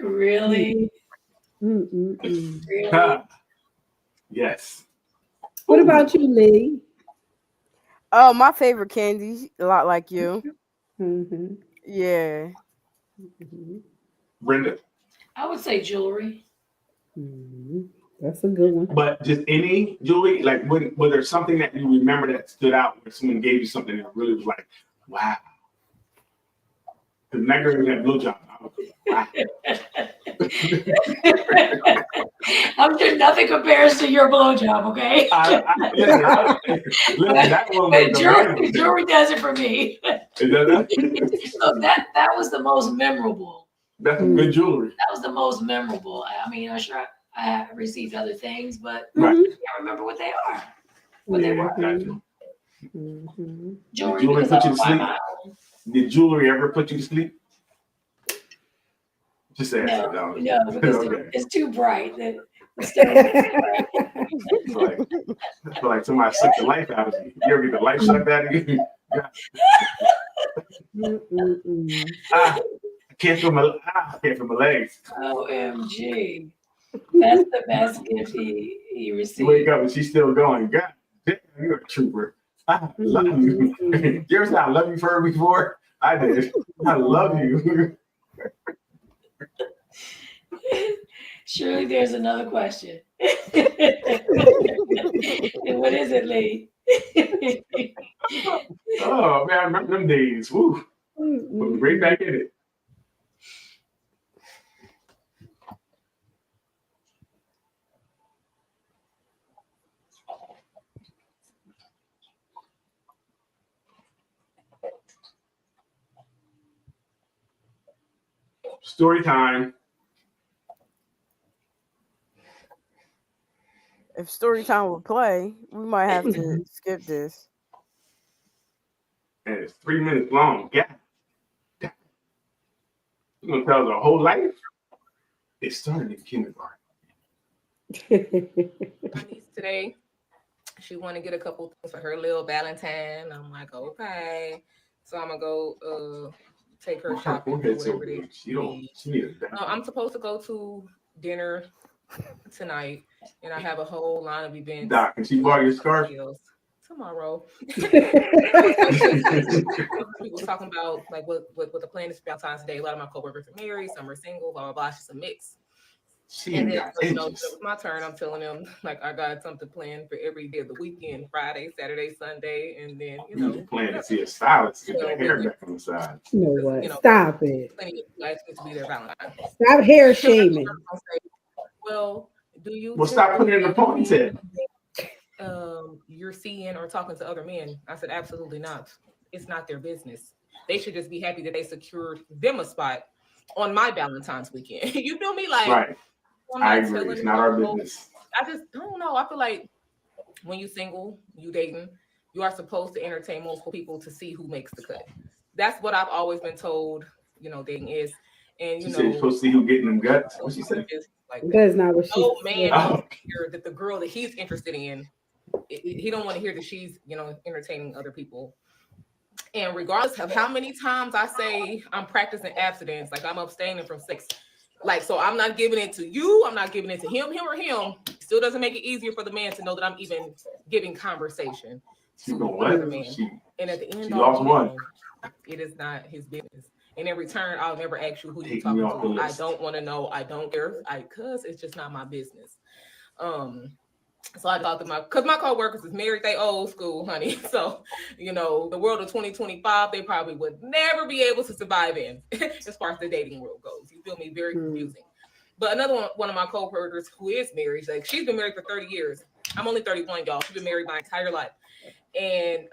C: Really?
D: Really?
B: Yes.
D: What about you, Lee?
A: oh, my favorite candy, a lot like you. Yeah.
B: Brenda.
C: I would say jewelry.
D: That's a good one.
B: But just any jewelry, like was there something that you remember that stood out where someone gave you something that really was like, wow. Because that girl that blowjob, I was like, wow.
C: I'm sure nothing compares to your blowjob, okay?
B: Listen, that one was
C: jewelry does it for me.
B: It does.
C: So that was the most memorable.
B: That's some good jewelry.
C: That was the most memorable. I mean, I'm sure I have received other things, but
B: Right.
C: I can't remember what they are. What they were. Jewelry
B: put you to sleep? Did jewelry ever put you to sleep? Just say
C: no, because it's too bright. It's
B: like somebody sucked the life out of you. You ever get the life sucked out of you? I can't feel my legs.
C: OMG. That's the best gift he received.
B: You wake up and she's still going. God damn, you're a trooper. I love you. You ever said I love you for her before? I did. I love you.
C: Surely there's another question. And what is it, Lee?
B: Oh man, I remember them days. Woo. Put me right back in it. Story time.
A: If story time would play, we might have to skip this.
B: And it's 3 minutes long. Yeah. You're gonna tell us a whole life? It started in kindergarten.
E: My niece today, she want to get a couple things for her little ValenTine. I'm like, okay. So I'm gonna go take her shopping for whatever they need. I'm supposed to go to dinner tonight, and I have a whole line of events.
B: Doc, can she borrow your scarf?
E: Tomorrow. People talking about like what the plan is for Valentine's Day. A lot of my coworkers are married, some are single, blah blah blah. It's just a mix. And then, it was my turn. I'm telling them like I got something planned for every day of the weekend: Friday, Saturday, Sunday, and then
B: plan to see a stylist get their hair back on the side.
D: You know what? Stop it.
E: Plenty of guys to be their Valentine.
D: Stop hair shaming.
E: Well, do you?
B: Well, stop putting it in the ponytail.
E: You're seeing or talking to other men. I said, absolutely not. It's not their business. They should just be happy that they secured them a spot on my Valentine's weekend. You feel me? Like,
B: right. I agree. It's not our business.
E: I don't know. I feel like when you single, you dating, you are supposed to entertain multiple people to see who makes the cut. That's what I've always been told, dating is. And
B: you're supposed to see who getting them guts. What she said?
D: Like that's not what she
E: said. Man don't hear that the girl that he's interested in, he don't want to hear that she's, entertaining other people. And regardless of how many times I say I'm practicing abstinence, like I'm abstaining from sex, like, so I'm not giving it to you, I'm not giving it to him or him, still doesn't make it easier for the man to know that I'm even giving conversation to another man. And at the end of it is not his business. And in return, I'll never ask you who you're talking to. I don't want to know. I don't care. Because it's just not my business. So I talked to because my coworkers is married. They old school, honey. So, the world of 2025, they probably would never be able to survive in as far as the dating world goes. You feel me? Very confusing. But another one of my coworkers who is married, like she's been married for 30 years. I'm only 31, y'all. She's been married my entire life. And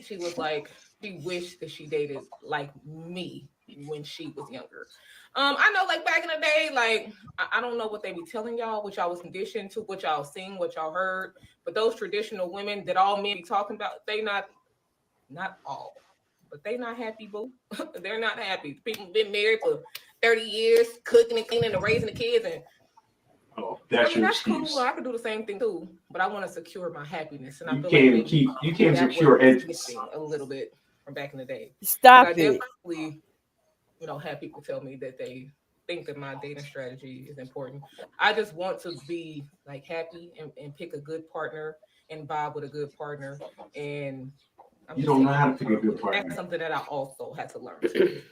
E: she was like, she wished that she dated like me when she was younger. I know, like back in the day, like I don't know what they be telling y'all, what y'all was conditioned to, what y'all seen, what y'all heard. But those traditional women that all men be talking about, they not all, but they not happy, boo. They're not happy. People been married for 30 years, cooking and cleaning and raising the kids, and that's cool. I could do the same thing too, but I want to secure my happiness, and I feel
B: you can't secure edges
E: a little bit from back in the day.
A: Stop
E: I
A: it.
E: definitely, have people tell me that they think that my dating strategy is important. I just want to be like happy and pick a good partner and vibe with a good partner. And
B: you don't know how to pick a good partner.
E: That's something that I also had to learn. Good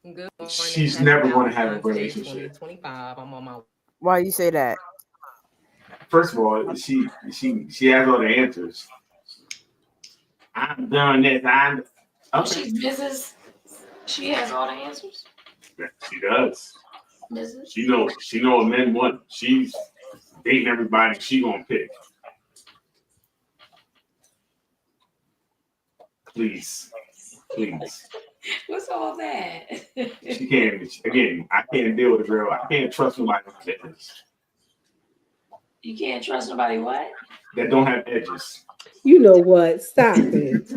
E: morning.
B: She's never going to have a relationship.
E: 25. I'm on my.
A: Why you say that?
B: First of all, she has all the answers. I'm done this.
C: She's Mrs. She has all the answers.
B: She does.
C: Mrs.
B: She know what men want. She's dating everybody. She gonna pick. Please.
C: What's all that?
B: She can't. Again, I can't deal with a girl. I can't trust nobody with edges.
C: You can't trust nobody what?
B: That don't have edges.
D: You know what? Stop it.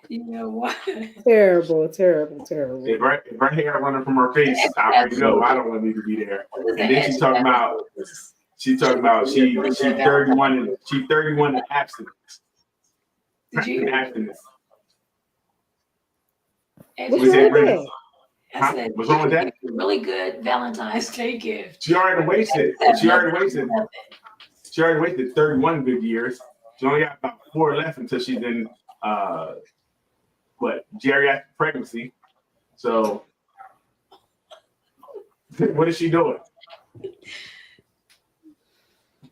C: You know what?
D: Terrible.
B: If her hair running from her face, I already know I don't want to need to be there. And then she's talking about she's 31 and she's 31 in abstinence.
C: Did you?
B: Abstinence.
D: What's wrong with that?
C: I said,
B: what's wrong with that?
C: Really good Valentine's Day gift.
B: She already wasted 31 good years. She only got about 4 left until she's in geriatric pregnancy. So what is she doing?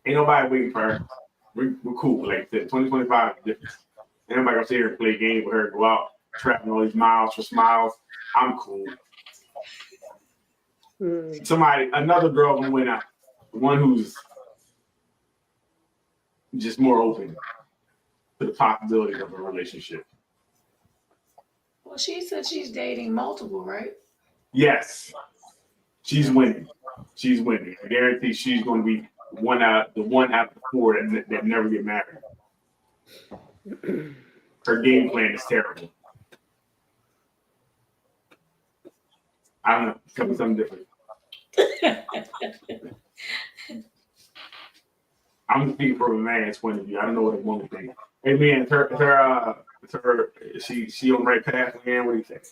B: Ain't nobody waiting for her. We're cool. Like 2025 is different. Ain't nobody gonna sit here and play games with her, go out, traveling all these miles for smiles. I'm cool. Another girl who went out, one who's just more open to the possibility of a relationship.
C: Well, she said she's dating multiple, right?
B: Yes, she's winning. She's winning. I guarantee she's going to be the one out of the four that never get married. Her game plan is terrible. I don't know. Tell me something different. I'm speaking from a man's point of view. I don't know what a woman thinks. Hey man, is she on the right path, man? What do you think?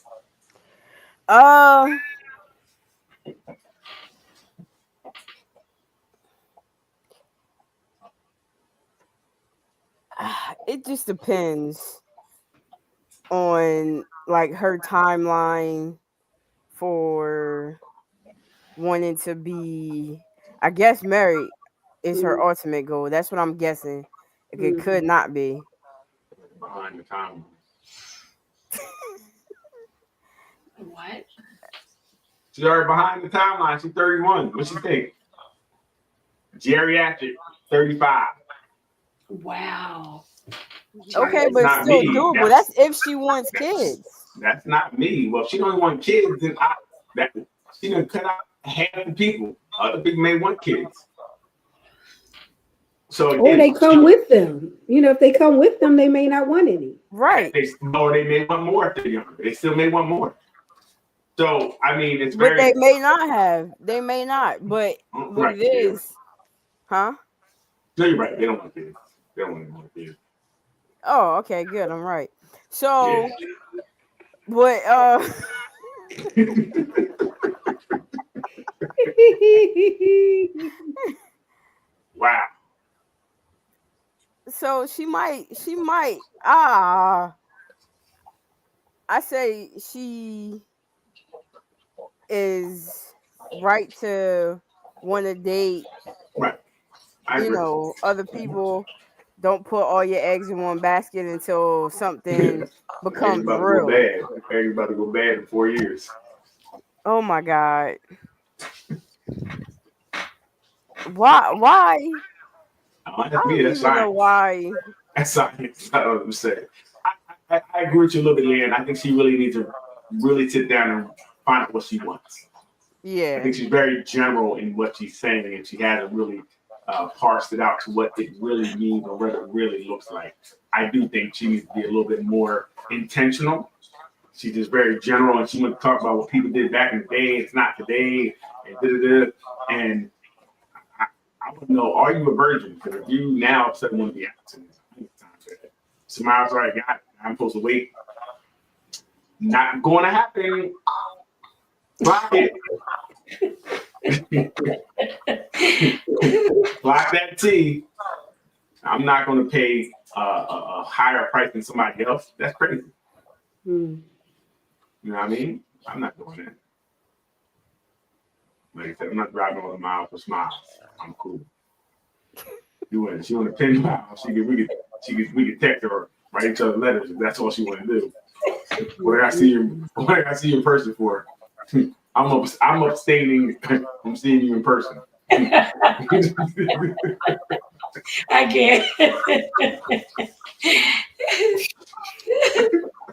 A: It just depends on like her timeline for wanting to be, I guess, married is her ultimate goal. That's what I'm guessing. It could not be.
B: Behind the timeline.
C: What?
B: She's already behind the timeline. She's 31. What you think? Geriatric, 35.
C: Wow.
A: Okay,
B: That's
A: but
B: not
A: still
B: me.
A: doable. That's if she wants kids.
B: That's not me. Well, if she don't want kids, then she gonna cut out half the people. Other people may want kids. So again,
D: or they come with them. If they come with them, they may not want any.
A: Right.
B: They may want more if they're younger. They still may want more. So I mean, it's
A: But
B: very.
A: they may not have. They may not. But what it is, huh?
B: No, you're right. They don't want kids. They don't want more kids.
A: Oh, okay, good. I'm right. So, but
B: wow.
A: So she might. I say she is right to want to date.
B: Right. I agree.
A: Other people. Don't put all your eggs in one basket until something becomes real.
B: Eggs about to go bad in 4 years.
A: Oh my God. Why? I don't even know why.
B: That's science. I don't know what I'm saying. I agree with you a little bit, Leanne. I think she really needs to really sit down and find out what she wants.
A: Yeah.
B: I think she's very general in what she's saying, and she hasn't really parsed it out to what it really means or what it really looks like. I do think she needs to be a little bit more intentional. She's just very general, and she wants to talk about what people did back in the day. It's not today, and da-da-da. And I want to know, are you a virgin? Because if you now suddenly want to be abstinent, Smiles already got it. I'm supposed to wait. Not going to happen. Block it. Block that T. I'm not going to pay a higher price than somebody else. That's crazy. You know what I mean? I'm not doing that. Like I said, I'm not driving all the miles for Smiles. I'm cool. She want to pin miles. We could text her or write each other letters if that's all she want to do. What did I see you in person for? I'm abstaining from seeing you in person.
C: I can't.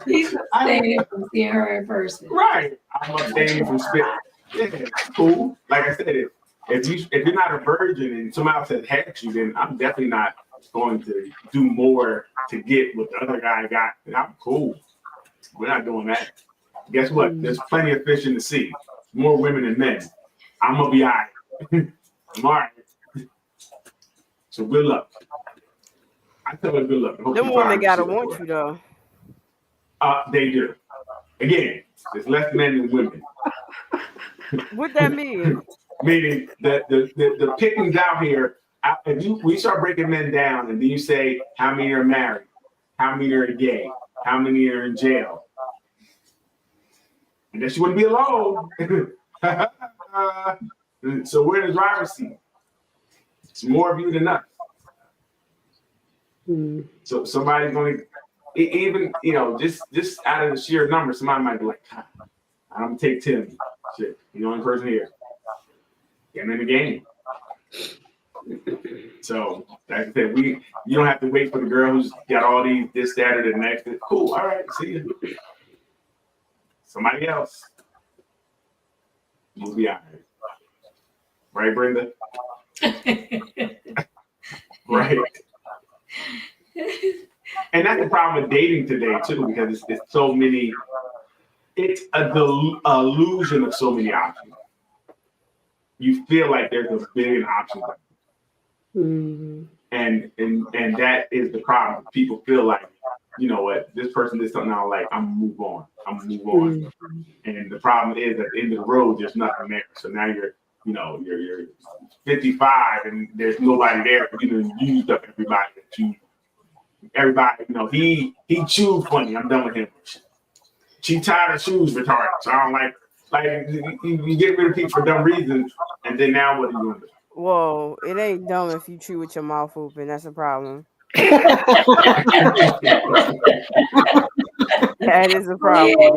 C: He's abstaining from seeing her in person.
B: Right. I'm abstaining from spit. Yeah, cool. Like I said, if you're not a virgin and somebody else has had you, then I'm definitely not going to do more to get what the other guy got. And I'm cool. We're not doing that. Guess what? There's plenty of fish in the sea. More women than men. I'm gonna be all right. I'm all right. So good luck. I tell her good luck.
A: Them women gotta want you though.
B: They do. Again, there's less men than women.
A: What that mean?
B: Meaning that the pickings out here. If we start breaking men down, and then you say how many are married, how many are gay, how many are in jail, and then she wouldn't be alone. So we're in the driver's seat. It's more of you than us. So somebody's going to, even just out of the sheer number, somebody might be like, I'm gonna take Tim. Shit, the only person here. Get him in the game. So, like I said, you don't have to wait for the girl who's got all these, this, that, or the next. Cool, all right, see you. somebody else. You'll be all right. Right, Brenda? Right. And that's the problem with dating today too, because it's so many. It's a illusion of so many options. You feel like there's a billion options, and that is the problem. People feel like, you know what, this person did something I don't like. I'm gonna move on. And the problem is, at the end of the road, there's nothing there. So now you're 55 and there's nobody there. You know, used up everybody that you. Everybody, he chewed funny. I'm done with him. She tied her shoes retarded. So I don't like you get rid of people for dumb reasons, and then now what are you gonna do?
A: Whoa, it ain't dumb if you chew with your mouth open. That's a problem. That is a problem.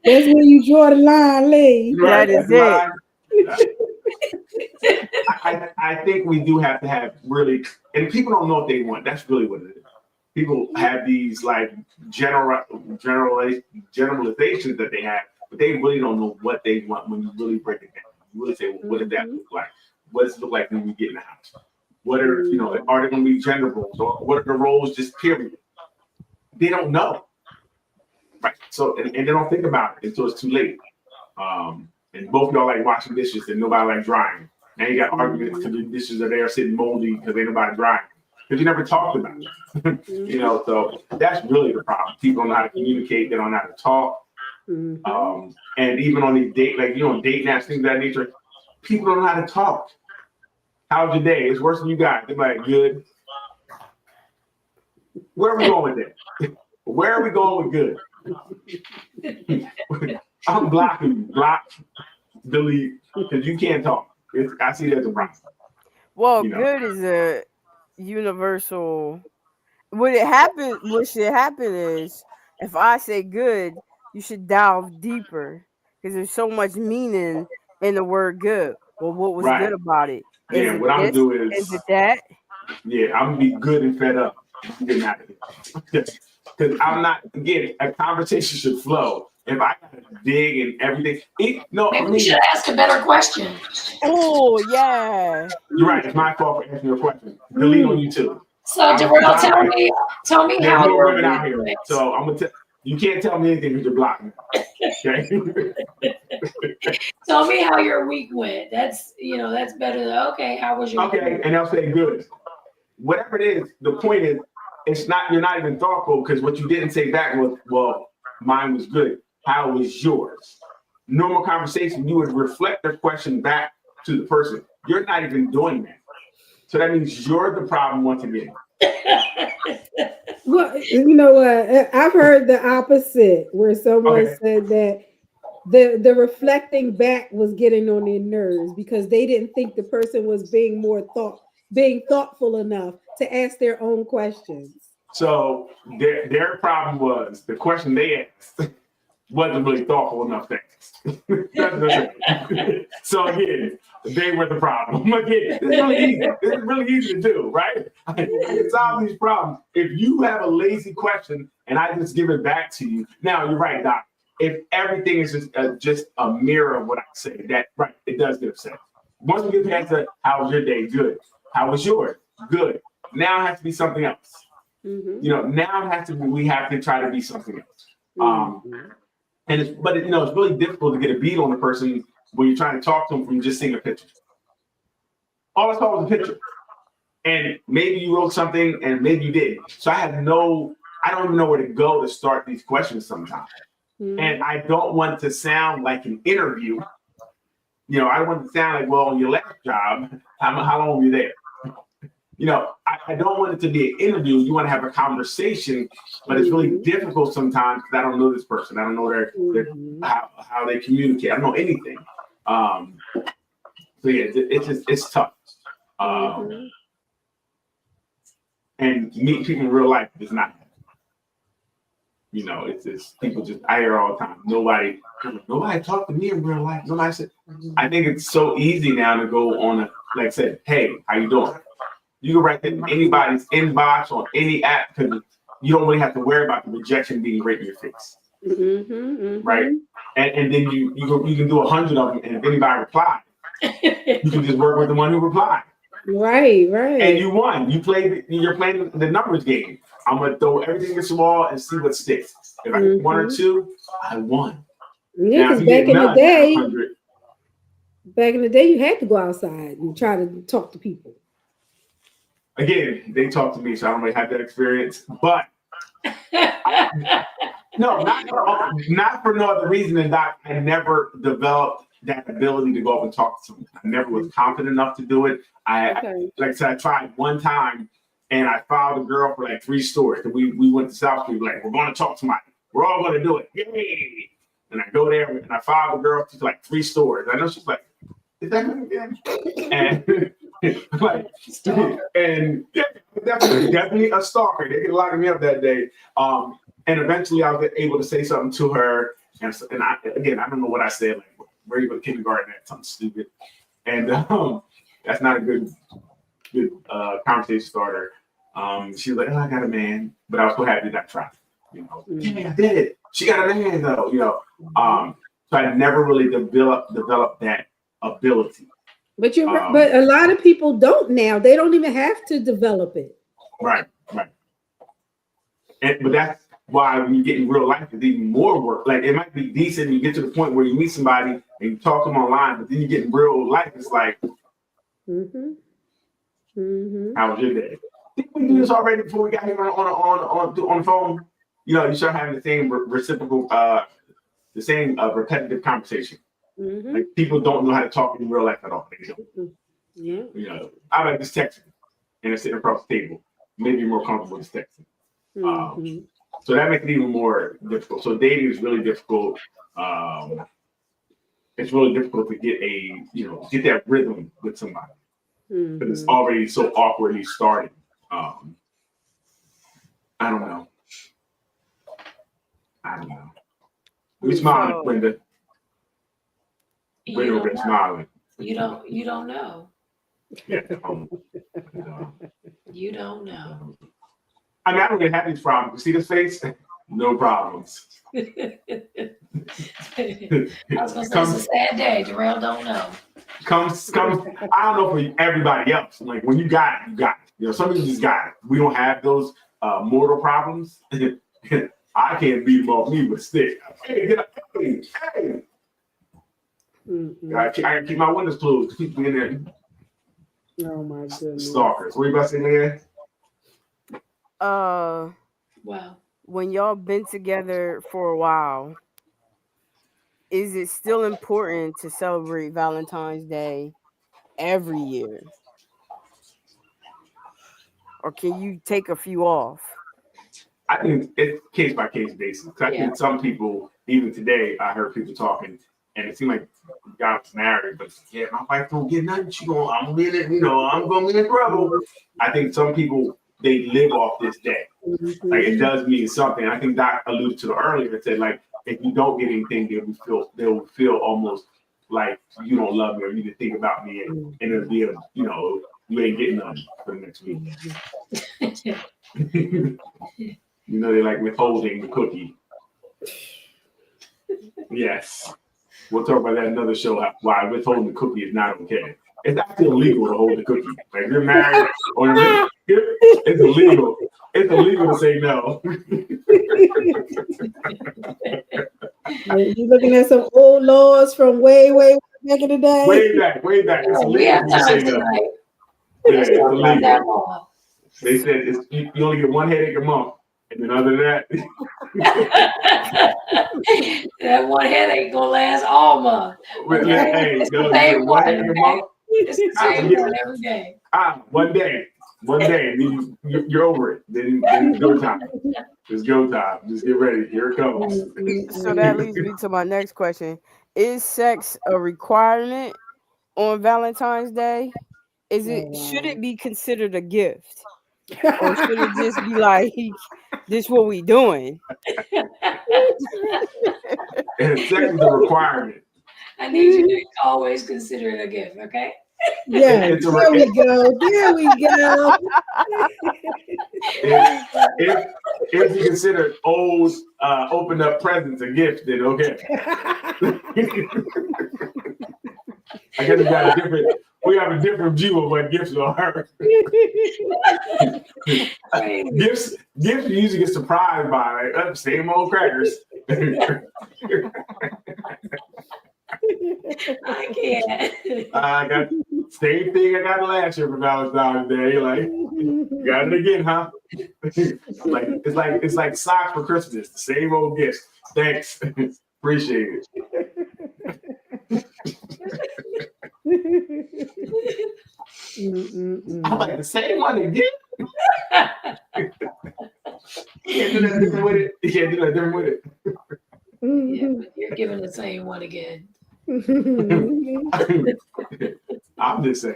D: That's when you draw the line, Lee.
A: Right, that is
B: it. I think we do have to have really, and people don't know what they want. That's really what it is. People have these like generalizations that they have, but they really don't know what they want when you really break it down. You really say, well, what does that look like? What does it look like when we get in the house? What are are there going to be gender roles, or what are the roles just period? They don't know, right? So and they don't think about it until it's too late. And both of y'all like washing dishes and nobody like drying. Now you got arguments because the dishes are there sitting moldy because ain't nobody drying. Because you never talked about it. So that's really the problem. People don't know how to communicate, they don't know how to talk. And even on these date, date apps, things of that nature, people don't know how to talk. How's your day? It's worse than you got. They're like, good. Where are we going with that? Where are we going with good? I'm blocking you. Block, delete, because you can't talk. I see that as a problem.
A: Well, good is a universal. What should happen is, if I say good, you should delve deeper, because there's so much meaning in the word good. Well, what was good about it?
B: Yeah, what I'm gonna do is
A: it that?
B: Yeah, I'm gonna be good and fed up. Getting out of here. Because I'm not, again, a conversation should flow. If I gotta dig and everything,
C: maybe we should ask a better question.
A: Oh yeah,
B: you're right. It's my fault for asking your question. Delete on you too.
C: So Darrell, tell me how
B: you're women out here. So I'm gonna you can't tell me anything because you're blocking. Okay.
C: Tell me how your week went. That's better than okay. How was your
B: week? And they'll say good. Whatever it is, the point is, you're not even thoughtful, because what you didn't say back was, well, mine was good. How was yours? Normal conversation, you would reflect the question back to the person. You're not even doing that. So that means you're the problem once again.
D: Well, you know what? I've heard the opposite, where someone said that the reflecting back was getting on their nerves because they didn't think the person was being thoughtful enough to ask their own questions.
B: So their problem was the question they asked wasn't really thoughtful enough to ask. So again, they were the problem. Again, it's really easy. It's really easy to do, right? I can solve these problems. If you have a lazy question and I just give it back to you, now you're right, Doc. If everything is just a mirror of what I say, that right, it does get upset. Once we get past the how was your day? Good. How was yours? Good. Now it has to be something else. Now it has to be, we have to try to be something else. It's really difficult to get a beat on a person when you're trying to talk to them from just seeing a picture. All I saw was a picture. And maybe you wrote something and maybe you didn't. So I don't even know where to go to start these questions sometimes. And I don't want to sound like an interview. I don't want to sound like, well, your last job, how long were you there? I don't want it to be an interview. You want to have a conversation, but it's really difficult sometimes because I don't know this person. I don't know how they communicate. I don't know anything. So yeah, it's tough. And meet people in real life is not. It's people I hear all the time. Nobody talked to me in real life. Nobody said. I think it's so easy now to go on like I said, hey, how you doing? You can write that in anybody's inbox on any app because you don't really have to worry about the rejection being right in your face. Right? And then you can do 100 of them, and if anybody replies, you can just work with the one who replied.
D: Right.
B: And you won. You're playing the numbers game. I'm gonna throw everything against the wall and see what sticks. If I get 1 or 2, I won.
D: Yeah, because back in the day, you had to go outside and try to talk to people.
B: Again, they talk to me, so I don't really have that experience. But no, not for no other reason than that I never developed that ability to go up and talk to someone. I never was confident enough to do it. Like I said, I tried one time, and I followed a girl for like 3 stores. And we went to South Street, like, we're going to talk to somebody. We're all going to do it. Yay! And I go there, and I followed the girl to like 3 stores. I know she's like, is that him again? And like, and yeah, definitely a stalker. They could lock me up that day. And eventually I was able to say something to her. And I don't know what I said, like, where you go to kindergarten at, something stupid. And that's not a good conversation starter. She was like, oh, I got a man. But I was so happy that I tried. Yeah, I did it. She got a man though, So I never really developed that ability.
D: But but a lot of people don't now. They don't even have to develop it.
B: Right. But that's why when you get in real life, it's even more work. Like, it might be decent, you get to the point where you meet somebody and you talk to them online, but then you get in real life, it's like, how was your day? Didn't we do this already before we got here on the phone? You start having the same reciprocal, the same repetitive conversation. Like, people don't know how to talk in real life at all. They don't.
D: Yeah.
B: I like just texting and they're sitting across the table. Maybe you're more comfortable just texting. So that makes it even more difficult. So dating is really difficult. It's really difficult to get that rhythm with somebody because it's already so awkwardly started. I don't know. We smiling, Brenda. Brenda over there smiling.
C: You don't know.
B: Yeah.
C: You don't know.
B: I mean, I don't really have these problems. You see this face? No problems.
C: I was gonna say it's a sad day. Jarrell don't know.
B: Comes. I don't know for everybody else. Like, when you got it, you got it. Some people just got it. We don't have those mortal problems. I can't beat them off me with a stick. Hey, get up. Hey. I gotta keep my windows closed to keep me in there.
D: Oh my goodness.
B: Stalkers. What are you about to say there?
C: Wow.
A: When y'all been together for a while, is it still important to celebrate Valentine's Day every year? Or can you take a few off?
B: I think it's case by case basis. I think some people, even today, I heard people talking, and it seemed like God was married, but yeah, my wife don't get nothing. I'm gonna be in trouble. I think some people, they live off this day. Like, it does mean something. I think Doc alluded to it earlier and said, like, if you don't get anything, they'll feel almost like you don't love me or you didn't think about me, and it'll be you ain't getting nothing for the next week. They like withholding the cookie. Yes. We'll talk about that in another show, why withholding the cookie is not okay. It's actually illegal to hold the cookie. Like, if you're married or it's illegal. It's illegal to say no.
D: You're looking at some old laws from way back in the day.
B: Way back. It's illegal to say no. Yeah, it's illegal. They said you only get one headache a month. And then other than that,
C: that one headache gonna last all month. Okay?
B: Hey,
C: it's the same one. It's the same one every day.
B: One day, and then you're over it. Then it's go time. It's go time. Just get ready. Here it comes.
A: So that leads me to my next question: is sex a requirement on Valentine's Day? Should it be considered a gift? Or should it just be like, this what we doing?
B: And sex is a requirement.
C: I need you to always consider it a gift, okay?
D: Yeah, there we go.
B: if you consider old opened up presents a gift, then okay. I guess we have a different view of what gifts are. Gifts you usually get surprised by, like, same old crackers.
C: I can't.
B: I got same thing I got last year for Valentine's Day. Like, got it again, huh? it's like socks for Christmas. The same old gifts. Thanks. Appreciate it. I'm like, the same one again? You can't do that different with it.
C: Yeah, but you're giving the same one again.
B: I'm just saying.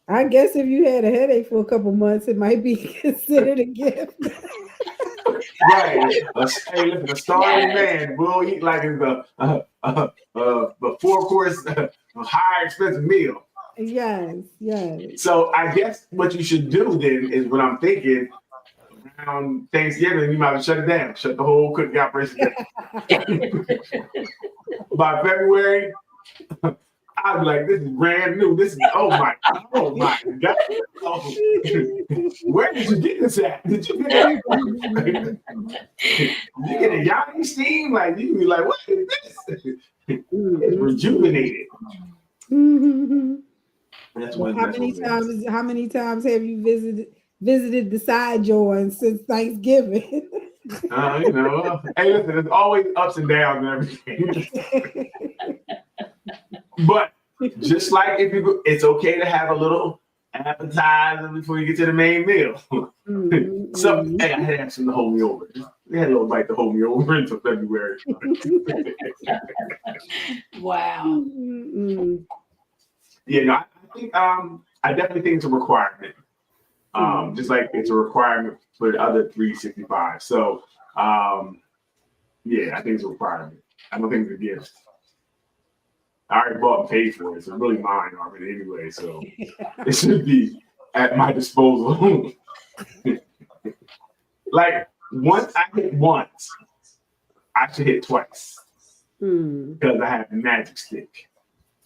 D: I guess if you had a headache for a couple months, it might be considered a gift.
B: Right. Hey, listen, a starving man will eat like it's a 4-course, high expensive meal.
D: Yes.
B: So I guess what you should do then is what I'm thinking. Around Thanksgiving, you might have shut it down, shut the whole cooking operation down. By February, I'd be like, this is brand new. This is oh my god. Oh, where did you get this at? Did you get it? Did you get a Yanni steam? Like you be like, what is this? It's rejuvenated. That's what.
D: How many times have you visited the side joint since Thanksgiving?
B: Hey, listen, there's always ups and downs and everything. But just like it's okay to have a little appetizer before you get to the main meal. So, hey, I had to have some to hold me over. They had a little bite to hold me over until February.
C: Wow.
B: Yeah, I think I definitely think it's a requirement. Just like it's a requirement for the other 365. So, yeah, I think it's a requirement. I don't think it's a gift. I already bought and paid for it, so it's really mine already anyway. So it should be at my disposal. Like once I hit once, I should hit twice because I have the magic stick.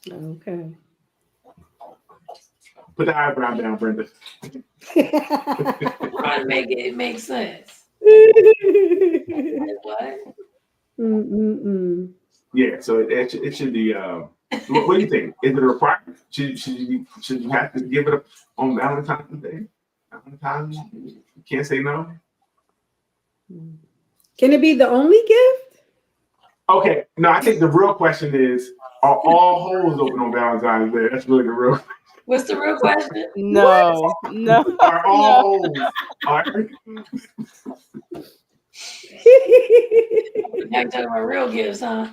D: Okay.
B: Put the eyebrow down, Brenda.
C: Trying to make it make sense. What?
B: Yeah, so it should be. What do you think? Is it a requirement? Should you have to give it up on Valentine's Day? Valentine's, you can't say no.
D: Can it be the only gift?
B: Okay, no. I think the real question is: are all holes open on Valentine's Day? That's really the real question.
C: What's the real question?
A: No.
B: Are all holes?
C: Now you're talking about real gifts, huh?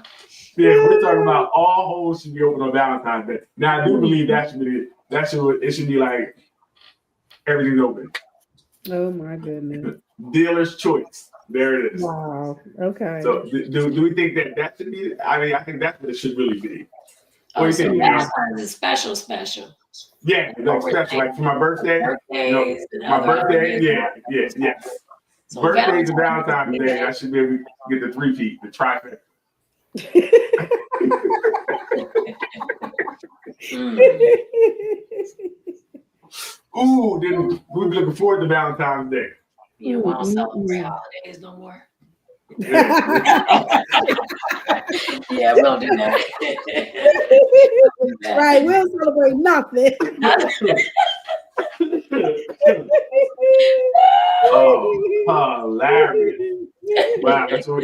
B: Yeah, we're talking about all holes should be open on Valentine's Day. Now I do believe it should be like everything's open.
D: Oh my goodness.
B: Dealer's choice. There it is.
D: Wow. Okay.
B: So do we think that should be? I mean, I think that's what it should really be.
C: Oh, so Valentine's is special.
B: Yeah, like special. Like for my birthday. My birthday. Yeah. So birthdays and Valentine's Day, I should be able to get the 3-peat, the trifecta. Ooh, then we'll be looking forward to Valentine's Day.
C: You won't celebrate holidays no more.
B: Yeah,
C: Yeah, we don't do that.
D: Right, we'll celebrate nothing.
B: Oh, hilarious. Wow, that's what.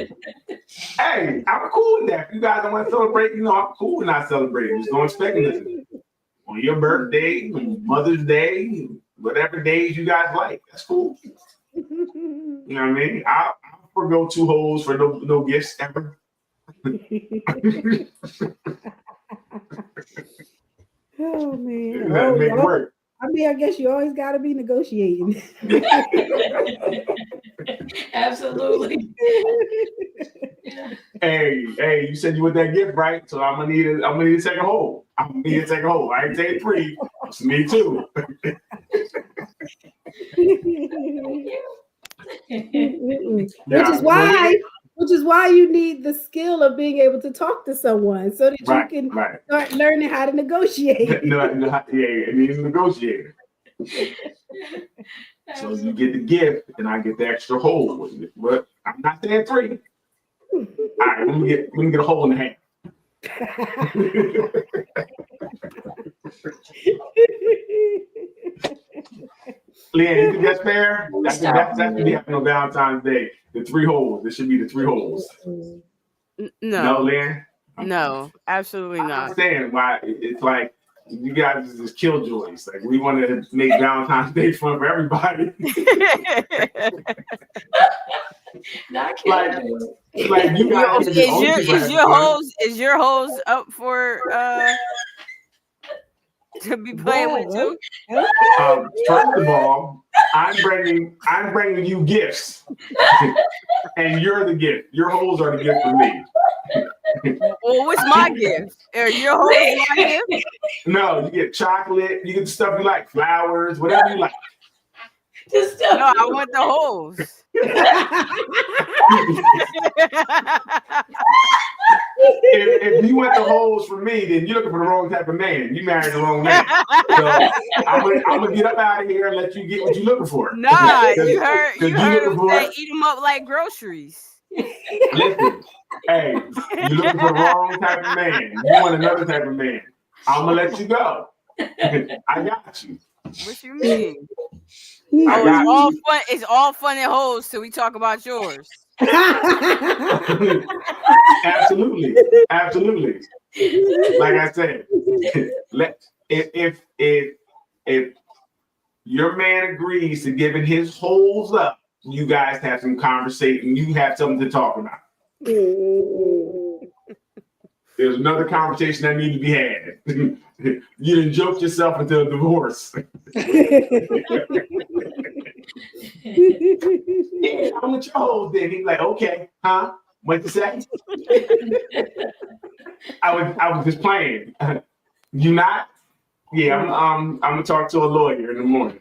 B: Hey, I'm cool with that. If you guys don't want to celebrate, I'm cool with not celebrating. Just don't expect nothing. On your birthday, Mother's Day, whatever days you guys like, that's cool. You know what I mean? I'll forgo 2 holes for no gifts ever.
D: Oh man.
B: Make it work.
D: I mean, I guess you always got to be negotiating.
C: Absolutely.
B: Hey, you said you want that gift, right? So I'm gonna need a second hole. I ain't saying 3. It's me too.
D: Which is why you need the skill of being able to talk to someone so that you can start learning how to negotiate.
B: It needs a negotiator. So you get the gift, and I get the extra hole with it. But I'm not saying 3. All right, let me get a hole in the hand. Leanne, you think that's fair? That should be happening on Valentine's Day. The 3 holes. There should be the 3 holes. No, Leanne?
A: No, absolutely not.
B: I understand why it's like you guys is just killjoys. Like we want to make Valentine's Day fun for everybody.
C: Not kidding.
B: Like you guys
A: is your hose up for to be playing with too?
B: First of all, I'm bringing you gifts, and you're the gift. Your holes are the gift for me.
A: Well, what's my gift? Are your holes my gift?
B: No, you get chocolate. You get the stuff you like, flowers, whatever you like.
A: No, I want the holes.
B: if you want the holes for me, then you're looking for the wrong type of man. You married the wrong man. So I'm gonna get up out of here and let you get what you're looking for.
A: Nah, you heard them say eat them up like groceries.
B: Listen, hey, you're looking for the wrong type of man. You want another type of man. I'm gonna let you go. I got you.
A: What you mean? It's all fun and holes till we talk about yours.
B: Absolutely. Like I said, if your man agrees to giving his holes up, you guys have some conversation. You have something to talk about. There's another conversation that needs to be had. You didn't joke yourself into a divorce. Yeah, I want your holes then. He's like, okay, huh? What to say? I was just playing. You not? Yeah, I'm gonna talk to a lawyer in the morning.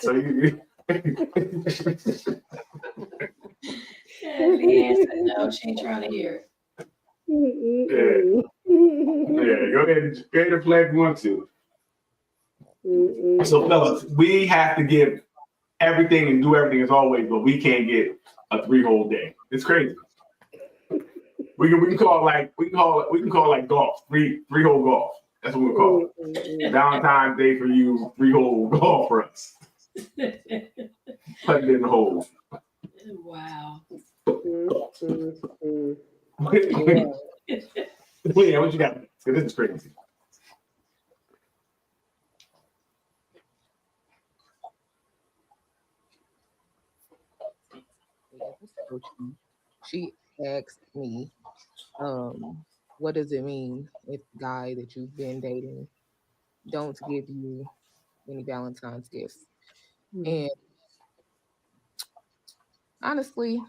B: So you.
C: Leanne said no, she ain't trying to hear
B: it. Yeah, go ahead and play if you want to. So fellas, we have to give everything and do everything as always, but we can't get a 3-hole day. It's crazy. We can call it like golf, 3-hole golf. That's what we call it. Valentine's Day for you, 3-hole golf for us. Put it in the hole.
C: Wow.
B: Yeah, what you got? This is crazy.
E: She asked me, what does it mean if the guy that you've been dating don't give you any Valentine's gifts? And honestly,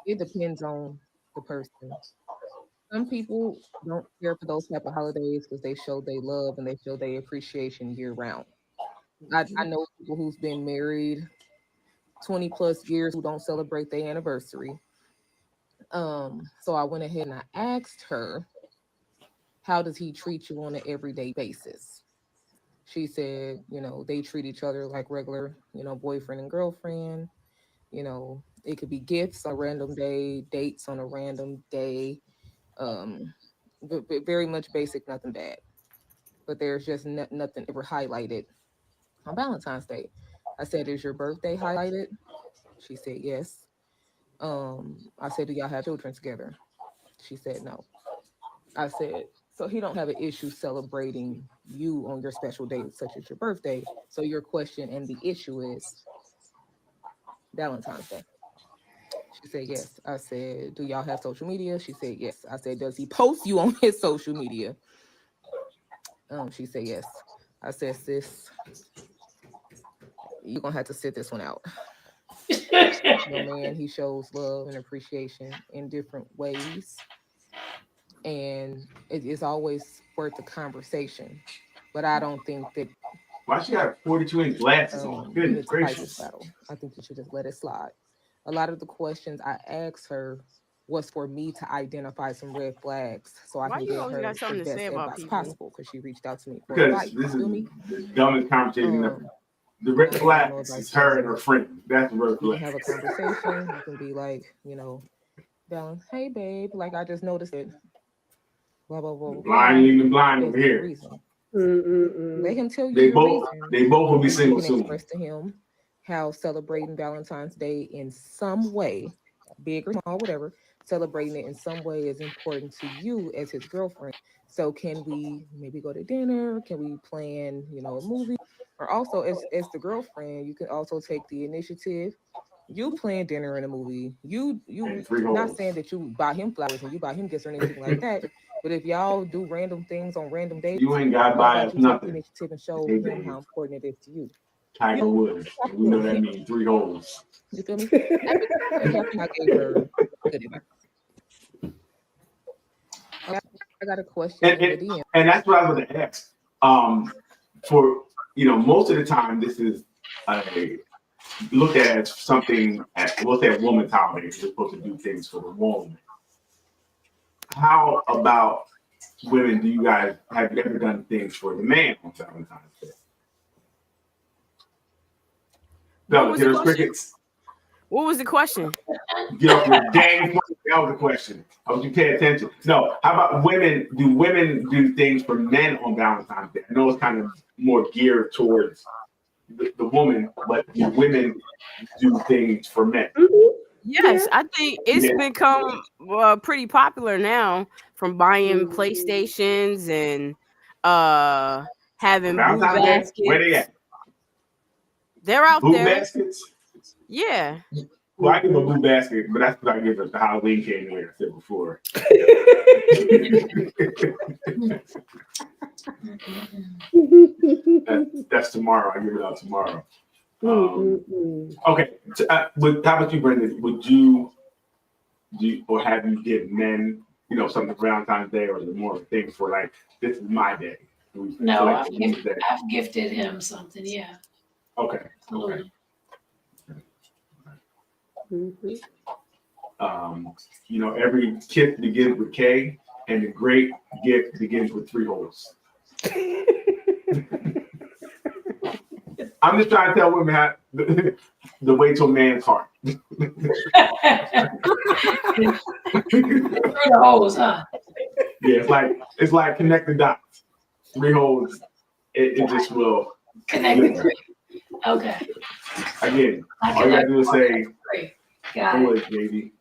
E: it depends on the person. Some people don't care for those type of holidays because they show they love and they show their appreciation year round. I know people who's been married 20 plus years who don't celebrate their anniversary. So I went ahead and I asked her, how does he treat you on an everyday basis? She said, they treat each other like regular, boyfriend and girlfriend. It could be gifts on a random day, dates on a random day. But very much basic, nothing bad. But there's just nothing ever highlighted on Valentine's Day. I said, is your birthday highlighted? She said, yes. I said, do y'all have children together? She said, no. I said, so he don't have an issue celebrating you on your special date, such as your birthday. So your question and the issue is Valentine's Day. She said, yes. I said, do y'all have social media? She said, yes. I said, does he post you on his social media? She said, yes. I said, sis, you're going to have to sit this one out. Your man, he shows love and appreciation in different ways. And it is always worth a conversation. But I don't think that
B: Why she got 42-inch glasses on? Goodness
E: it's a priceless
B: gracious.
E: battle. I think you should just let it slide. A lot of the questions I asked her was for me to identify some red flags so I
A: Why
E: can
A: you
E: give
A: always
E: her
A: got something
E: the
A: to
E: best
A: say about
E: advice
A: people?
E: possible because she reached out to me for
B: Because
E: advice.
B: this is
E: Feel me?
B: the dumbest conversation ever. The red
E: No
B: flags
E: advice
B: is her
E: for
B: and her friend. That's the red
E: You can have a
B: flag.
E: conversation. You can be like, Valen, hey babe, like I just noticed it. Blah blah blah blah.
B: Blind leading the blind
E: Is
B: over
E: there a
B: here.
E: reason?
D: Mm-mm-mm.
E: Let him tell you
B: They
E: the
B: both
E: reason.
B: will be
E: And
B: single
E: you can
B: soon.
E: express to him how celebrating Valentine's Day in some way, big or small, whatever, celebrating it in some way is important to you as his girlfriend. So can we maybe go to dinner? Can we plan, a movie? Or also as the girlfriend, you can also take the initiative. You plan dinner and a movie. You
B: And 3
E: not
B: holes.
E: saying that you buy him flowers and you buy him gifts or anything like that. But if y'all do random things on random dates,
B: You ain't got to
E: how
B: buy
E: about
B: us
E: you take the
B: nothing.
E: initiative and show
B: Hey,
E: him
B: babe.
E: how important it is to you?
B: Tiger Woods. We know that means 3 holes.
E: You feel me? I think I gave her good advice. I got a question in the DM.
B: And that's what I was going to ask. For most of the time, this is looked at as something. We'll say a woman's holiday. We're supposed to do things for the woman. How about women? Do you guys have you ever done things for the man on Valentine's Day? Fellas, get those crickets.
A: What was the question?
B: Get off your dang phone. That was the question. I want you to pay attention. No, how about women? Do women do things for men on Valentine's Day? I know it's kind of more geared towards the woman, but do women do things for men?
A: Yes, I think it's become pretty popular now, from buying PlayStations and having boo
B: Valentine's Day? Where they
A: baskets.
B: at?
A: They're out
B: Boo
A: there.
B: baskets?
A: Yeah.
B: Well, I give a boo basket, but that's what I give us the Halloween candy, like I said before. That's tomorrow. I give it out tomorrow. Okay. But how about you, Brendan? Would you or have you give men, something for Valentine's Day, or is it more of a thing for like, this is my day?
C: No, I've gifted him something. Yeah.
B: Okay.
C: Absolutely.
B: Every gift begins with K, and the great gift begins with 3 holes. I'm just trying to tell women how the way to a man's heart.
C: Through the holes, huh?
B: Yeah, it's like connect the dots. 3 holes, it just will
C: connect the 3. Okay.
B: Again, all you gotta do is say,
C: Tiger
B: Woods, baby.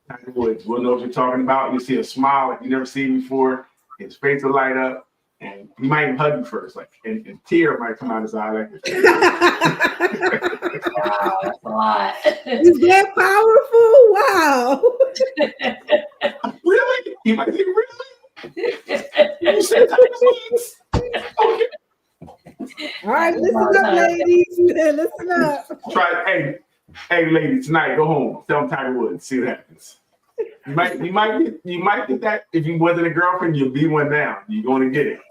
B: Tiger Woods. We'll know what you're talking about. You see a smile like you never seen before. His face will light up, and he might even hug you first, and a tear might come out his eye.
C: Wow, that's a lot.
D: Is that powerful? Wow.
B: Really? He might think, really? You said Tiger Woods? Okay.
D: All right, listen up, ladies. Listen up.
B: Try. Hey, ladies, tonight go home. Tell them Tiger Woods. See what happens. You might think that if you wasn't a girlfriend, you'll be one now. You're going to get it.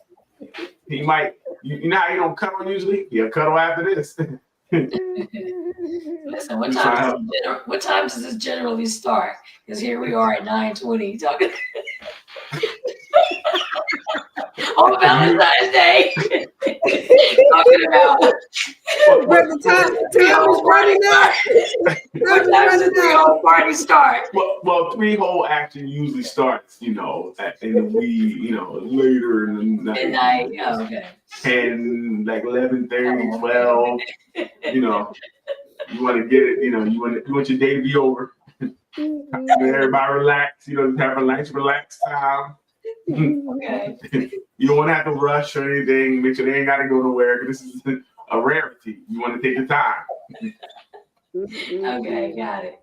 B: He might. You know how you don't cuddle usually? He'll cuddle after this.
C: Listen, what time does this generally start? Because here we are at 9:20 talking. On Valentine's Day, talking about
D: when the time is running out.
C: What time does the 3-hole party start?
B: Well, 3-hole action usually starts, in the wee, later in the night.
C: Midnight. Oh, okay.
B: 10, like 11:30, 12. You want to get it. You want your day to be over. Everybody relax. Have a nice relaxed time.
C: Okay.
B: You don't want to have to rush or anything. Make sure they ain't got to go nowhere. This is a rarity. You want to take your time.
C: Okay, got it.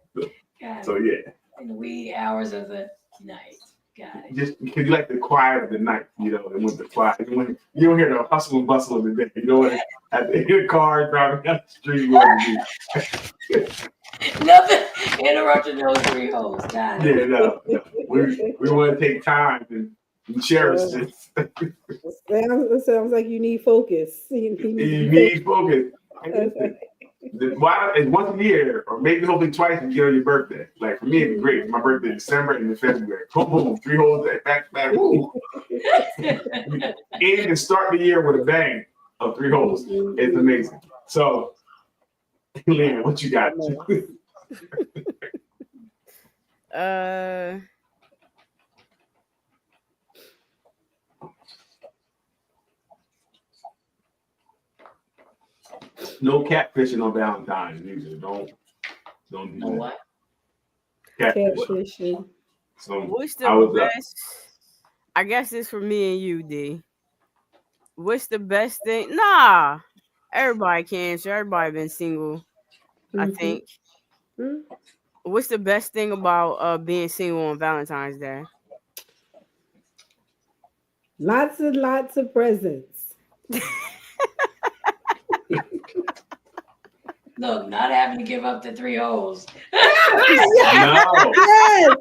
B: So yeah.
C: In the wee hours of the night. Got it.
B: Just because you like the quiet of the night, and with the quiet. You don't hear the hustle and bustle of the day. You don't want to have to hear cars driving down the street.
C: Nothing interrupting those 3 holes. Got it.
B: Yeah, no. We want to take time and You cherish this.
D: It sounds like you need focus. You
B: need focus. Why? It's once a year, or maybe hopefully twice a year on your birthday. Like for me, it'd be great. My birthday in December and in February. Boom, boom, 3 holes back to back. And to start the year with a bang of 3 holes. It's amazing. So, Leanne, what you got? No catfishing on Valentine's either. Don't do that.
C: What?
D: Catfishing.
A: So what's the best? I guess it's for me and you, D. What's the best thing? Nah, everybody can answer. Everybody been single, I think. What's the best thing about being single on Valentine's Day?
D: Lots and lots of presents.
C: Look, not having to give up the 3 holes.
B: No.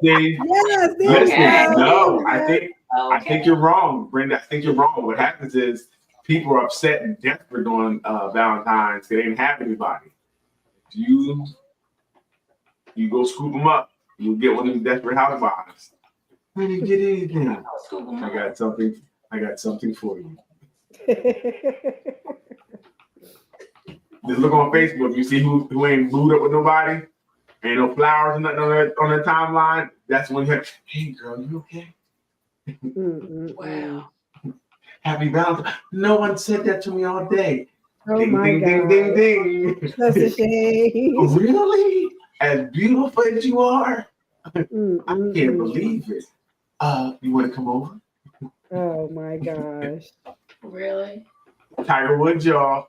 D: Yes.
B: Listen, no. I think you're wrong, Brenda. I think you're wrong. What happens is people are upset and desperate on Valentine's. They didn't have anybody. You go scoop them up. You'll get one of them desperate housewives. I didn't get anything. I got something for you. Just look on Facebook. You see who ain't booed up with nobody? Ain't no flowers or nothing on their timeline. That's when you're, hey girl, you okay?
C: Wow.
B: Happy Valentine's. No one said that to me all day.
D: Oh
B: ding,
D: my
B: ding,
D: God.
B: ding, ding, ding.
D: That's a shame.
B: Really? As beautiful as you are? I can't believe it. You want to come over?
D: Oh my gosh.
C: Really?
B: Tiger Woods, y'all.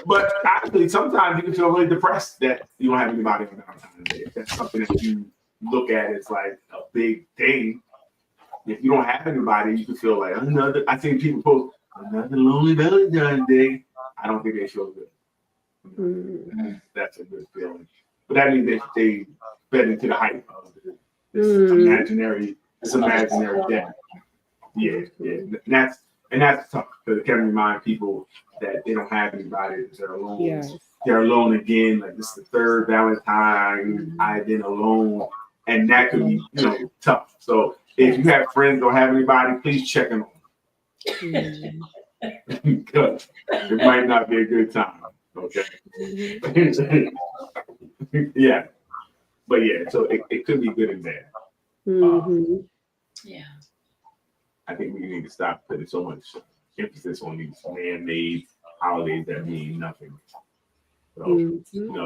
B: But actually, sometimes you can feel really depressed that you don't have anybody on Valentine's Day. That's something that you look at as like a big thing. If you don't have anybody, you can feel like another. I think people post another lonely Valentine's Day. I don't think they feel good. That's a good feeling. But that means that they fed into the hype of this imaginary death. Yeah. And that's tough because it can remind people that they don't have anybody. They're alone. Yes. They're alone again. Like this is the third Valentine. I've been alone, and that could be tough. So if you have friends don't have anybody, please check them on. Because it might not be a good time. Okay. Yeah. But yeah, so it could be good and bad.
C: Yeah.
B: I think we need to stop putting so much emphasis on these man-made holidays that mean nothing. So,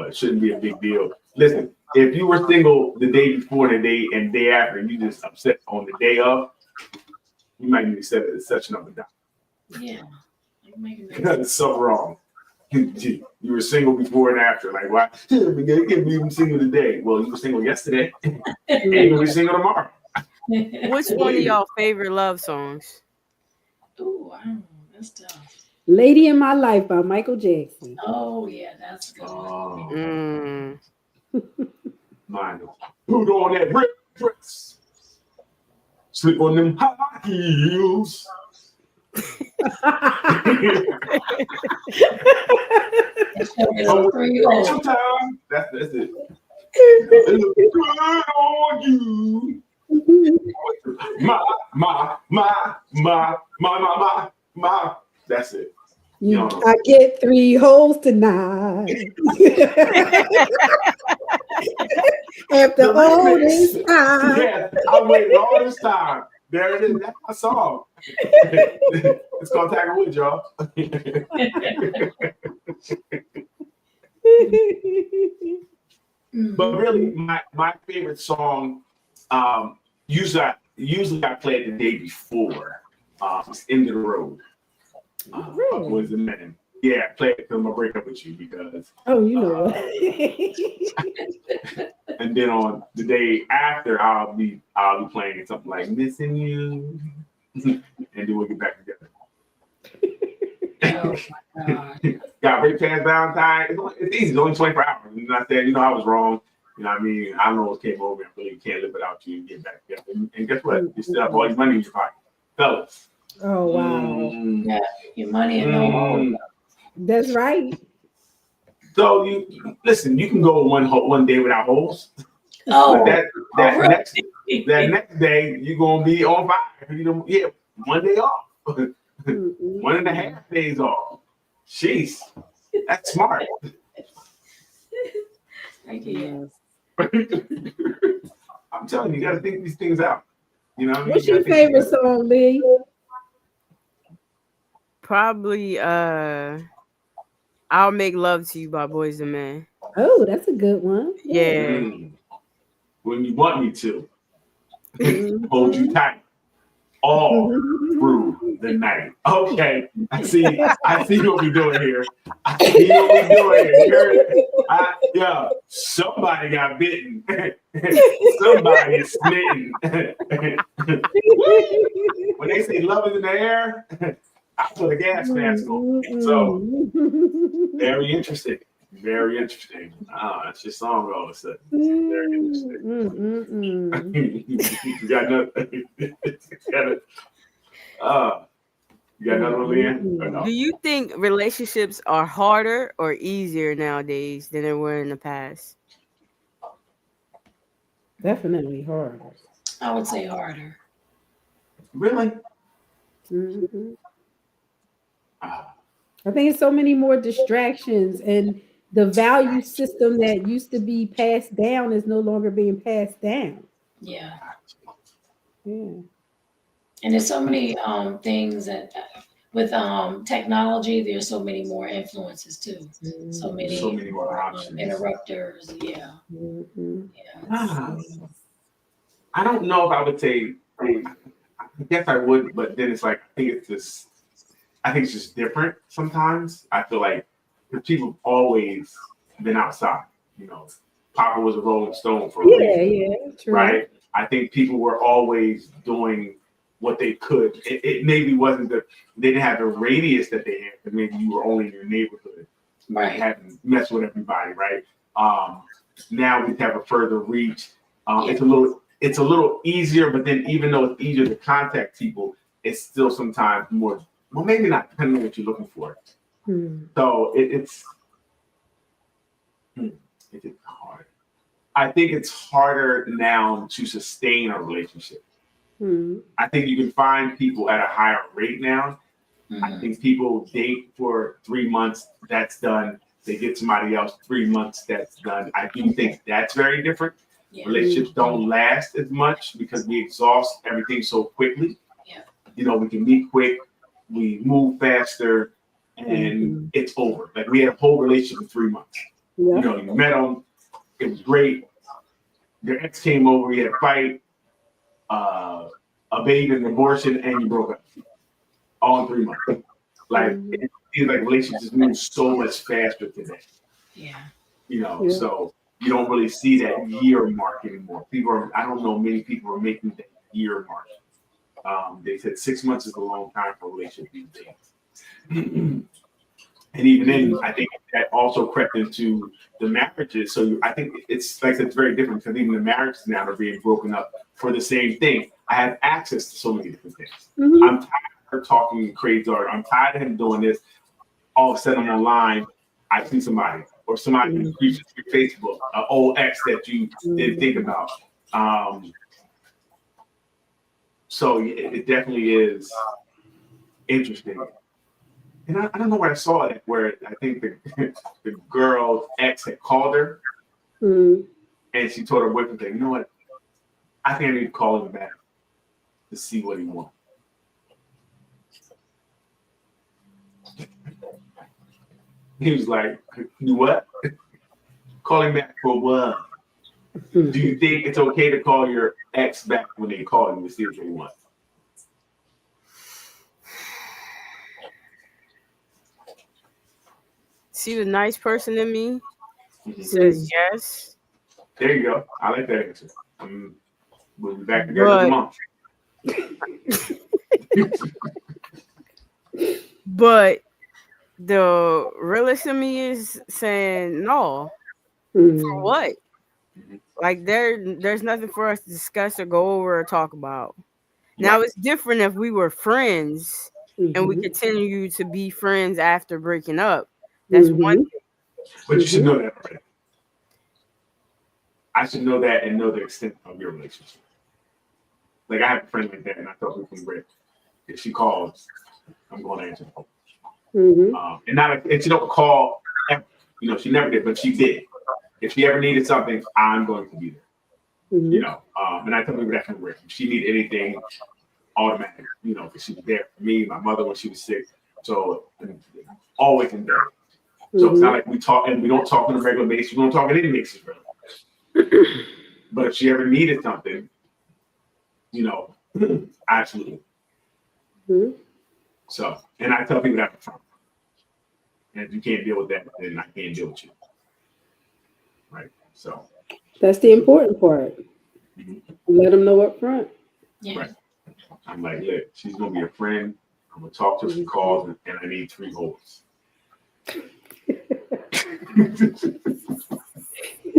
B: it shouldn't be a big deal. Listen, if you were single the day before and the day after, and you just upset on the day of, you might need to set it as such another down.
C: Yeah.
B: That's so wrong. You were single before and after. Like, why? I can't believe I'm single today. Well, you were single yesterday, and you're gonna be single tomorrow.
A: What's one of y'all favorite love songs?
C: Ooh, I don't know. That's tough.
D: "Lady in My Life" by Michael Jackson.
C: Oh yeah, that's good.
B: Mine. Put on that red dress. Slip on them high heels. That's it. Good on you. My. That's it.
D: I get 3 holes tonight. After all this time.
B: Yeah, I waited all this time. There it is. That's my song. It's called Tiger Woods, y'all. But really, my favorite song, usually I play it the day before. It's End of the Road.
D: Really?
B: Boys and Men. Yeah, play it till I break up with you because.
D: Oh, you know what?
B: And then on the day after, I'll be playing something like "Missing You," and then we'll get back together.
C: Oh my God.
B: Got raped past Valentine. It's easy. It's only 24 hours. And I said, I was wrong. You know what I mean? I know what came over. I really can't live without you and get back together. And guess what? You still have all your money in your pocket. Fellas.
D: Oh wow.
C: Yeah, your money and no home.
D: That's right.
B: So you listen. You can go one day without holes.
C: Oh,
B: But that
C: really?
B: next day you're gonna be on fire. Yeah, one day off, 1.5 days off. Jeez, that's smart.
C: Yeah.
B: I'm telling you, you got to think these things out. You know what I mean?
D: What's your favorite song, Lee?
A: Probably I'll Make Love to You by Boys and Men.
D: Oh, that's a good one.
A: Yeah.
B: When you want me to hold you tight all through the night. Okay, I see what we're doing here. Yeah, somebody got bitten. Somebody is smitten. When they say love is in the air, I put a gas mask on. So very interesting. Very interesting. That's your song all of a sudden. Very interesting. You got nothing. You got another one, Leanne? Or no?
A: Do you think relationships are harder or easier nowadays than they were in the past?
D: Definitely harder.
C: I would say harder.
B: Really?
D: I think it's so many more distractions, and the value system that used to be passed down is no longer being passed down.
C: Yeah.
D: Yeah.
C: And there's so many things that with technology, there's so many more influences too. So many
B: more options.
C: Interrupters. Yeah.
B: I don't know if I would say. I guess I would, but then it's like I think it's just different sometimes. I feel like people have always been outside. Papa was a Rolling Stone for a reason,
D: true.
B: right? I think people were always doing what they could. It maybe wasn't they didn't have the radius that they had, but maybe you were only in your neighborhood.
C: Right.
B: You hadn't messed with everybody, right? Now we have a further reach. It's a little easier, but then even though it's easier to contact people, it's still sometimes more. Well, maybe not, depending on what you're looking for. So it's hard. I think it's harder now to sustain a relationship. I think you can find people at a higher rate now. I think people date for 3 months, that's done. They get somebody else 3 months, that's done. I do think that's very different. Yeah. Relationships don't last as much because we exhaust everything so quickly. Yeah. We can meet quick, we move faster, and it's over. Like we had a whole relationship in 3 months. Yeah. You met them, it was great. Your ex came over, we had a fight, a baby, an abortion, and you broke up. All in 3 months. Like it seems like relationships move so much faster today. Yeah. So you don't really see that year mark anymore. I don't know many people are making that year mark. They said 6 months is a long time for a relationship these days. And even then, I think that also crept into the marriages. So I think it's very different because even the marriages now are being broken up for the same thing. I have access to so many different things. I'm tired of her talking crazy, or I'm tired of him doing this. All of a sudden, I'm online. I see somebody, or somebody who reaches your Facebook, an old ex that you didn't think about. So it definitely is interesting. And I don't know where I saw it, where I think the girl's ex had called her, and she told her boyfriend, you know what? I think I need to call him back to see what he wants. He was like, you what? Call him back for what? Do you think it's okay to call your ex back when they call you to see what they want?
A: See the nice person in me says yes.
B: There you go. I like that answer. We'll be back together in a month.
A: But the realist in me is saying no. For
D: Mm.
A: what? Like there's nothing for us to discuss or go over or talk about. Now
B: Right.
A: it's different if we were friends and we
D: Mhm.
A: continue to be friends after breaking up. That's one
D: Mhm.
A: thing.
B: But you should
D: Mhm.
B: know that already. I should know that and know the extent of your relationship. Like I have a friend like that, and I told her from Rick, if she calls, I'm going to answer the phone.
D: Mhm.
B: And not like, and she don't call ever. She never did, but she did. If she ever needed something, I'm going to be there.
D: Mhm.
B: And I tell people that from Rick. If she needed anything, automatic. Because she was there for me, my mother when she was sick. So always in bed. So it's not
D: Mhm.
B: like we talk and we don't talk on a regular basis. We don't talk on any basis really. But if she ever needed something, you know, absolutely.
D: Mhm.
B: So, and I tell people that up front. And if you can't deal with that, then I can't deal with you. Right. So,
D: That's the important part.
B: mhm,
D: Let them know up front.
C: Yeah.
B: right. I'm like, look, she's gonna be a friend. I'm gonna talk to her if she calls, and I need 3 holes.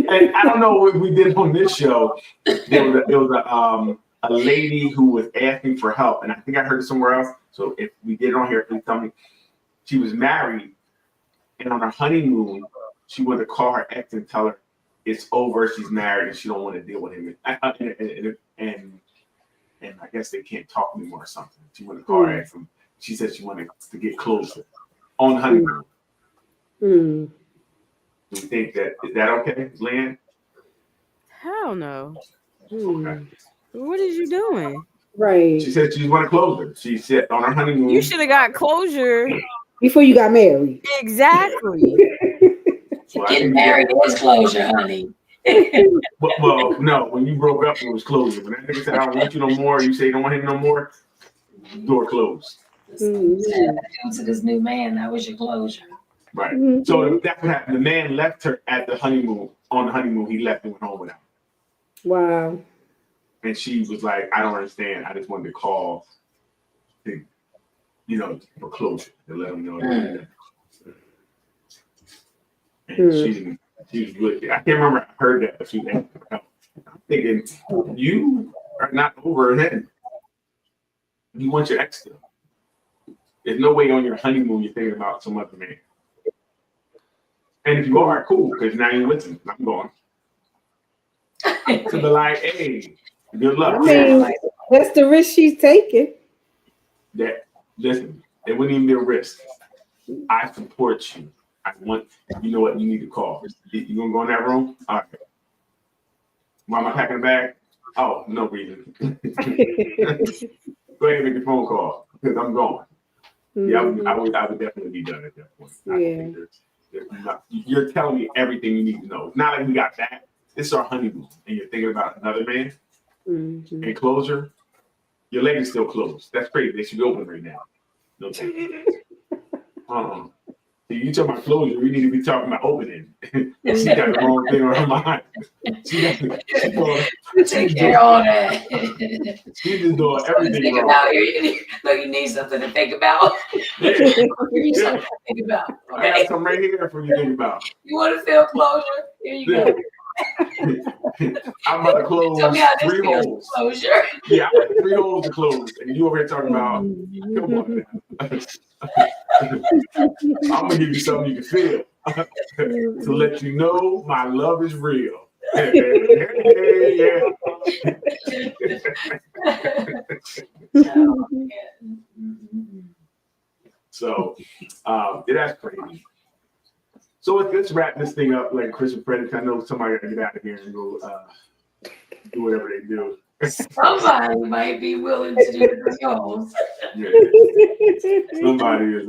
B: And I don't know what we did on this show. There was a lady who was asking for help, and I think I heard it somewhere else. So if we did it on here, please tell me. She was married, and on her honeymoon, she wanted to call her ex and tell her it's over. She's married, and she don't want to deal with him. And I guess they can't talk anymore or something. She wanted to call her ex, and she said she wanted to get closer on honeymoon.
D: Mm.
B: Do you think that is that okay, Lynn?
A: Hell no.
B: Okay.
D: Mm.
A: What is you doing?
B: She
D: Right.
B: said she want to close her. She said on her
A: You
B: honeymoon.
A: should have got closure.
D: Before you got married.
A: Exactly.
B: Well, I
C: Getting
B: think
C: married is closure, honey.
B: well, no, when you broke up, it was closure. When that nigga said, I don't want you no more, you say you don't want him no more, door closed.
D: Mhm.
C: Due to this new man, that was your closure.
B: Right. So
D: Mhm.
B: that's what happened. The man left her at the honeymoon. On the honeymoon, he left and went home without her.
D: Wow.
B: And she was like, I don't understand. I just wanted to call to, for closure to let him know that. And
D: Mm.
B: she didn't, she was really, I can't remember I heard that, but she was asking for help. I'm thinking, you are not over him. You want your ex still. There's no way on your honeymoon you're thinking about some other man. And if you are, cool, because now you're with him. I'm going. To be like, hey, good
D: I
B: luck.
D: mean, that's the risk she's taking.
B: That listen, it wouldn't even be a risk. I support you. I want you know what you need to call. You gonna go in that room? All right. Why am I packing a bag? Oh, no reason. Go ahead and make the phone call because I'm going. Yeah, I would definitely be done at that point. I don't
D: Yeah.
B: think you're telling me everything you need to know. It's not like we got that. This is our honeymoon, and you're thinking about another man
D: Mhm.
B: and closure. Your leg is still closed. That's crazy. They should be open right now. No thank you. Uh-uh. You talking about closure, we need to be talking about opening. She got the wrong thing on her mind. She
C: Take care of all that.
B: She's just doing everything
C: think
B: wrong.
C: about you need something to think about.
B: Yeah.
C: I'll give you something to think about.
B: I got something right here for you to think about.
C: You want to feel closure? Here you go.
B: I'm about to
C: Tell me
B: close
C: how this
B: 3
C: feels,
B: holes.
C: closure.
B: Yeah, I got 3 holes to close, and you over here talking about, come on now. I'm gonna give you something you can feel to let you know my love is real. Yeah. So that's crazy. So let's wrap this thing up like Christian Predator. I know somebody got to get out of here and go do whatever they do.
C: Somebody might be willing to do the goals.
B: Yeah. Somebody is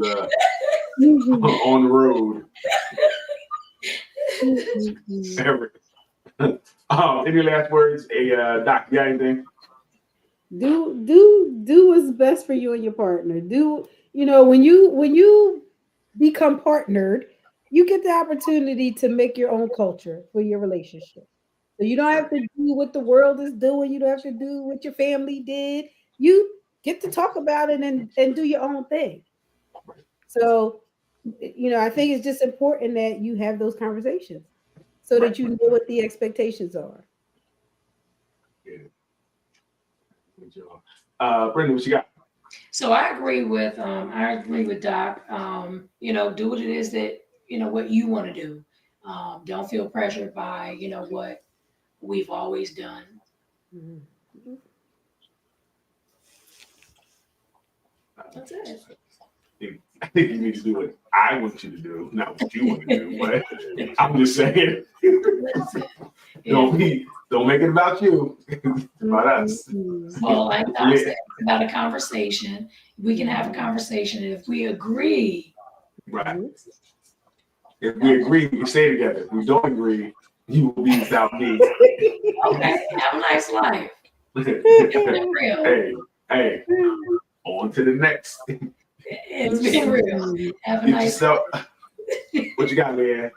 B: on the road. Any last words? Doc, you got anything?
D: Do what's best for you and your partner. When you become partnered, you get the opportunity to make your own culture for your relationship. So you don't have to do what the world is doing. You don't have to do what your family did. You get to talk about it and do your own thing. So I think it's just important that you have those conversations so that you know what the expectations are.
B: Yeah. Brenda, what you got?
C: So I agree with Doc. Do what it is that what you want to do. Don't feel pressured by what we've always done.
D: Mhm.
C: That's it.
B: I think you need to do what I want you to do, not what you want to do. But I'm just saying, don't make it about you. It's about us.
C: Well, like Doc said, it's about a conversation. We can have a conversation, and if we agree,
B: Right. If we agree, we stay together. If we don't agree, you will be without me.
C: okay, have a nice life.
B: Hey, on to the next.
C: It's been real. Have a nice
B: life. What you got, Leanne?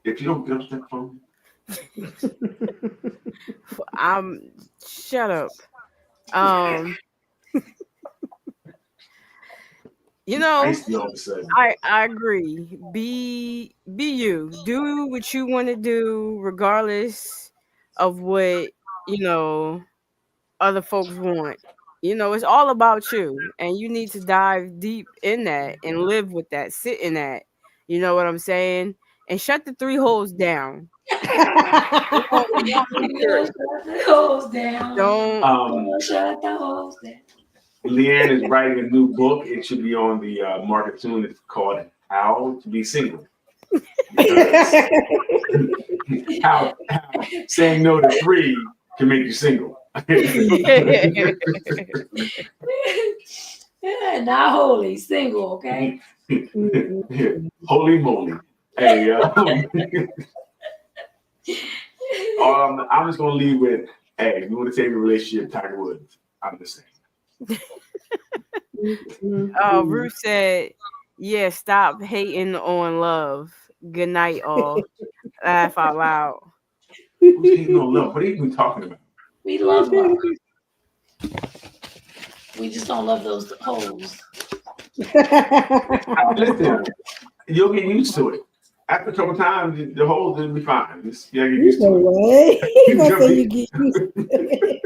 B: If you don't get off that phone,
A: shut up. I agree. Be you. Do what you want to do, regardless of what other folks want. It's all about you, and you need to dive deep in that and live with that, sit in that. You know what I'm saying? And shut the three holes down.
C: Shut the holes down. Shut the holes down.
B: Leanne is writing a new book. It should be on the market soon. It's called How to Be Single. How saying no to 3 can make you single.
C: Not holy, single, okay?
B: Holy moly. Hey, I'm just gonna leave with, hey, if you want to take a relationship, Tiger Woods. I'm just saying.
A: Ruth said, yeah, stop hating on love. Good night, all. Laugh out loud.
B: Who's hating on love? What are you even talking about?
C: We love love. We just don't love those holes.
B: Listen, you'll get used to it. After a couple times, the holes will be fine. Just get used to it.
D: You get used to it.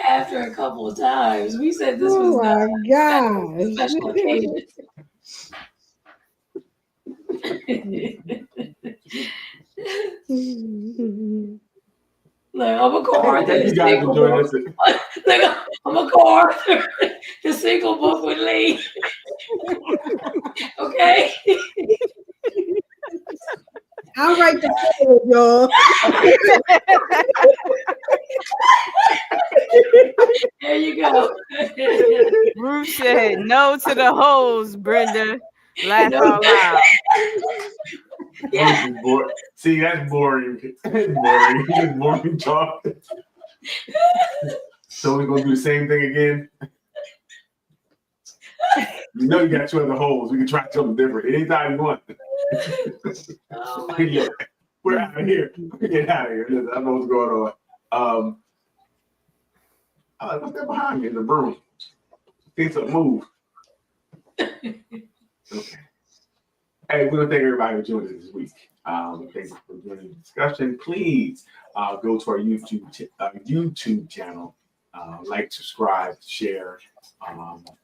C: After a couple of times, we said this was
D: my God.
C: Special occasion. Look, I'm gonna call Arthur the single book. Look, I'm gonna call Arthur the single book with Lee. Okay.
D: I'll write the book, y'all.
C: There you go.
A: Ruth said no to the holes, Brenda. Laugh out loud.
C: Yeah.
B: See, that's boring. Boring. Just boring talk. So we're gonna do the same thing again. You know you got 2 other holes. We can try something different anytime you want.
C: Oh my God.
B: We're out of here. Get out of here. Listen, I know what's going on. What's that behind me in the room? Things will move. Okay. Hey, we want to thank everybody for joining us this week. Thank you for joining the discussion. Please go to our YouTube channel. Like, subscribe, share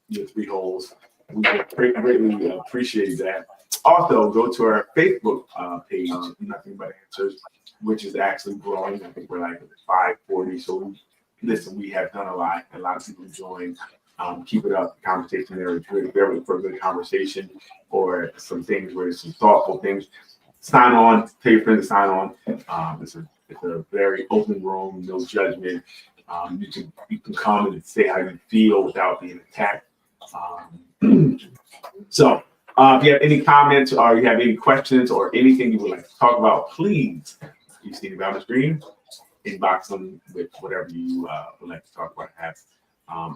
B: your 3 holes. We greatly appreciate that. Also, go to our Facebook page, Nothing But Answers, which is actually growing. I think we're like 540. So, we have done a lot. A lot of people joined. Keep it up. The conversation there is really very for a good conversation or some things where there's some thoughtful things. Sign on. Tell your friends to sign on. It's a very open room, no judgment. You can come and say how you feel without being attacked. So, if you have any comments or you have any questions or anything you would like to talk about, please, you see them on the screen, inbox them with whatever you would like to talk about.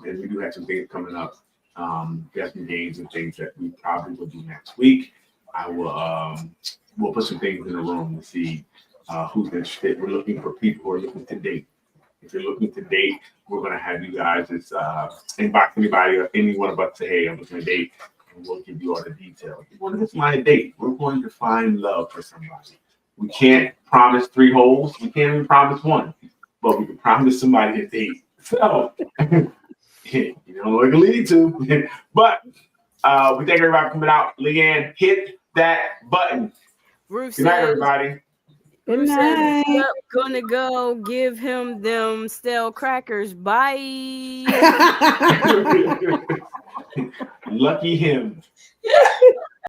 B: And we do have some things coming up. We have some games and things that we probably will do next week. I will we'll put some things in the room to see who's interested. We're looking for people who are looking to date. If you're looking to date, we're going to have you guys just inbox anybody or any one of us say, hey, I'm looking to date, and we'll give you all the details. If you want to get somebody to date, we're going to find love for somebody. We can't promise 3 holes. We can't even promise 1, but we can promise somebody to date. So, you don't know what it can lead to. But we thank everybody for coming out. Leanne, hit that button.
A: Ruth
B: Good night,
A: says,
B: everybody.
D: Good
A: Ruth says,
D: night.
A: yep, gonna go give him them stale crackers. Bye.
B: Lucky him.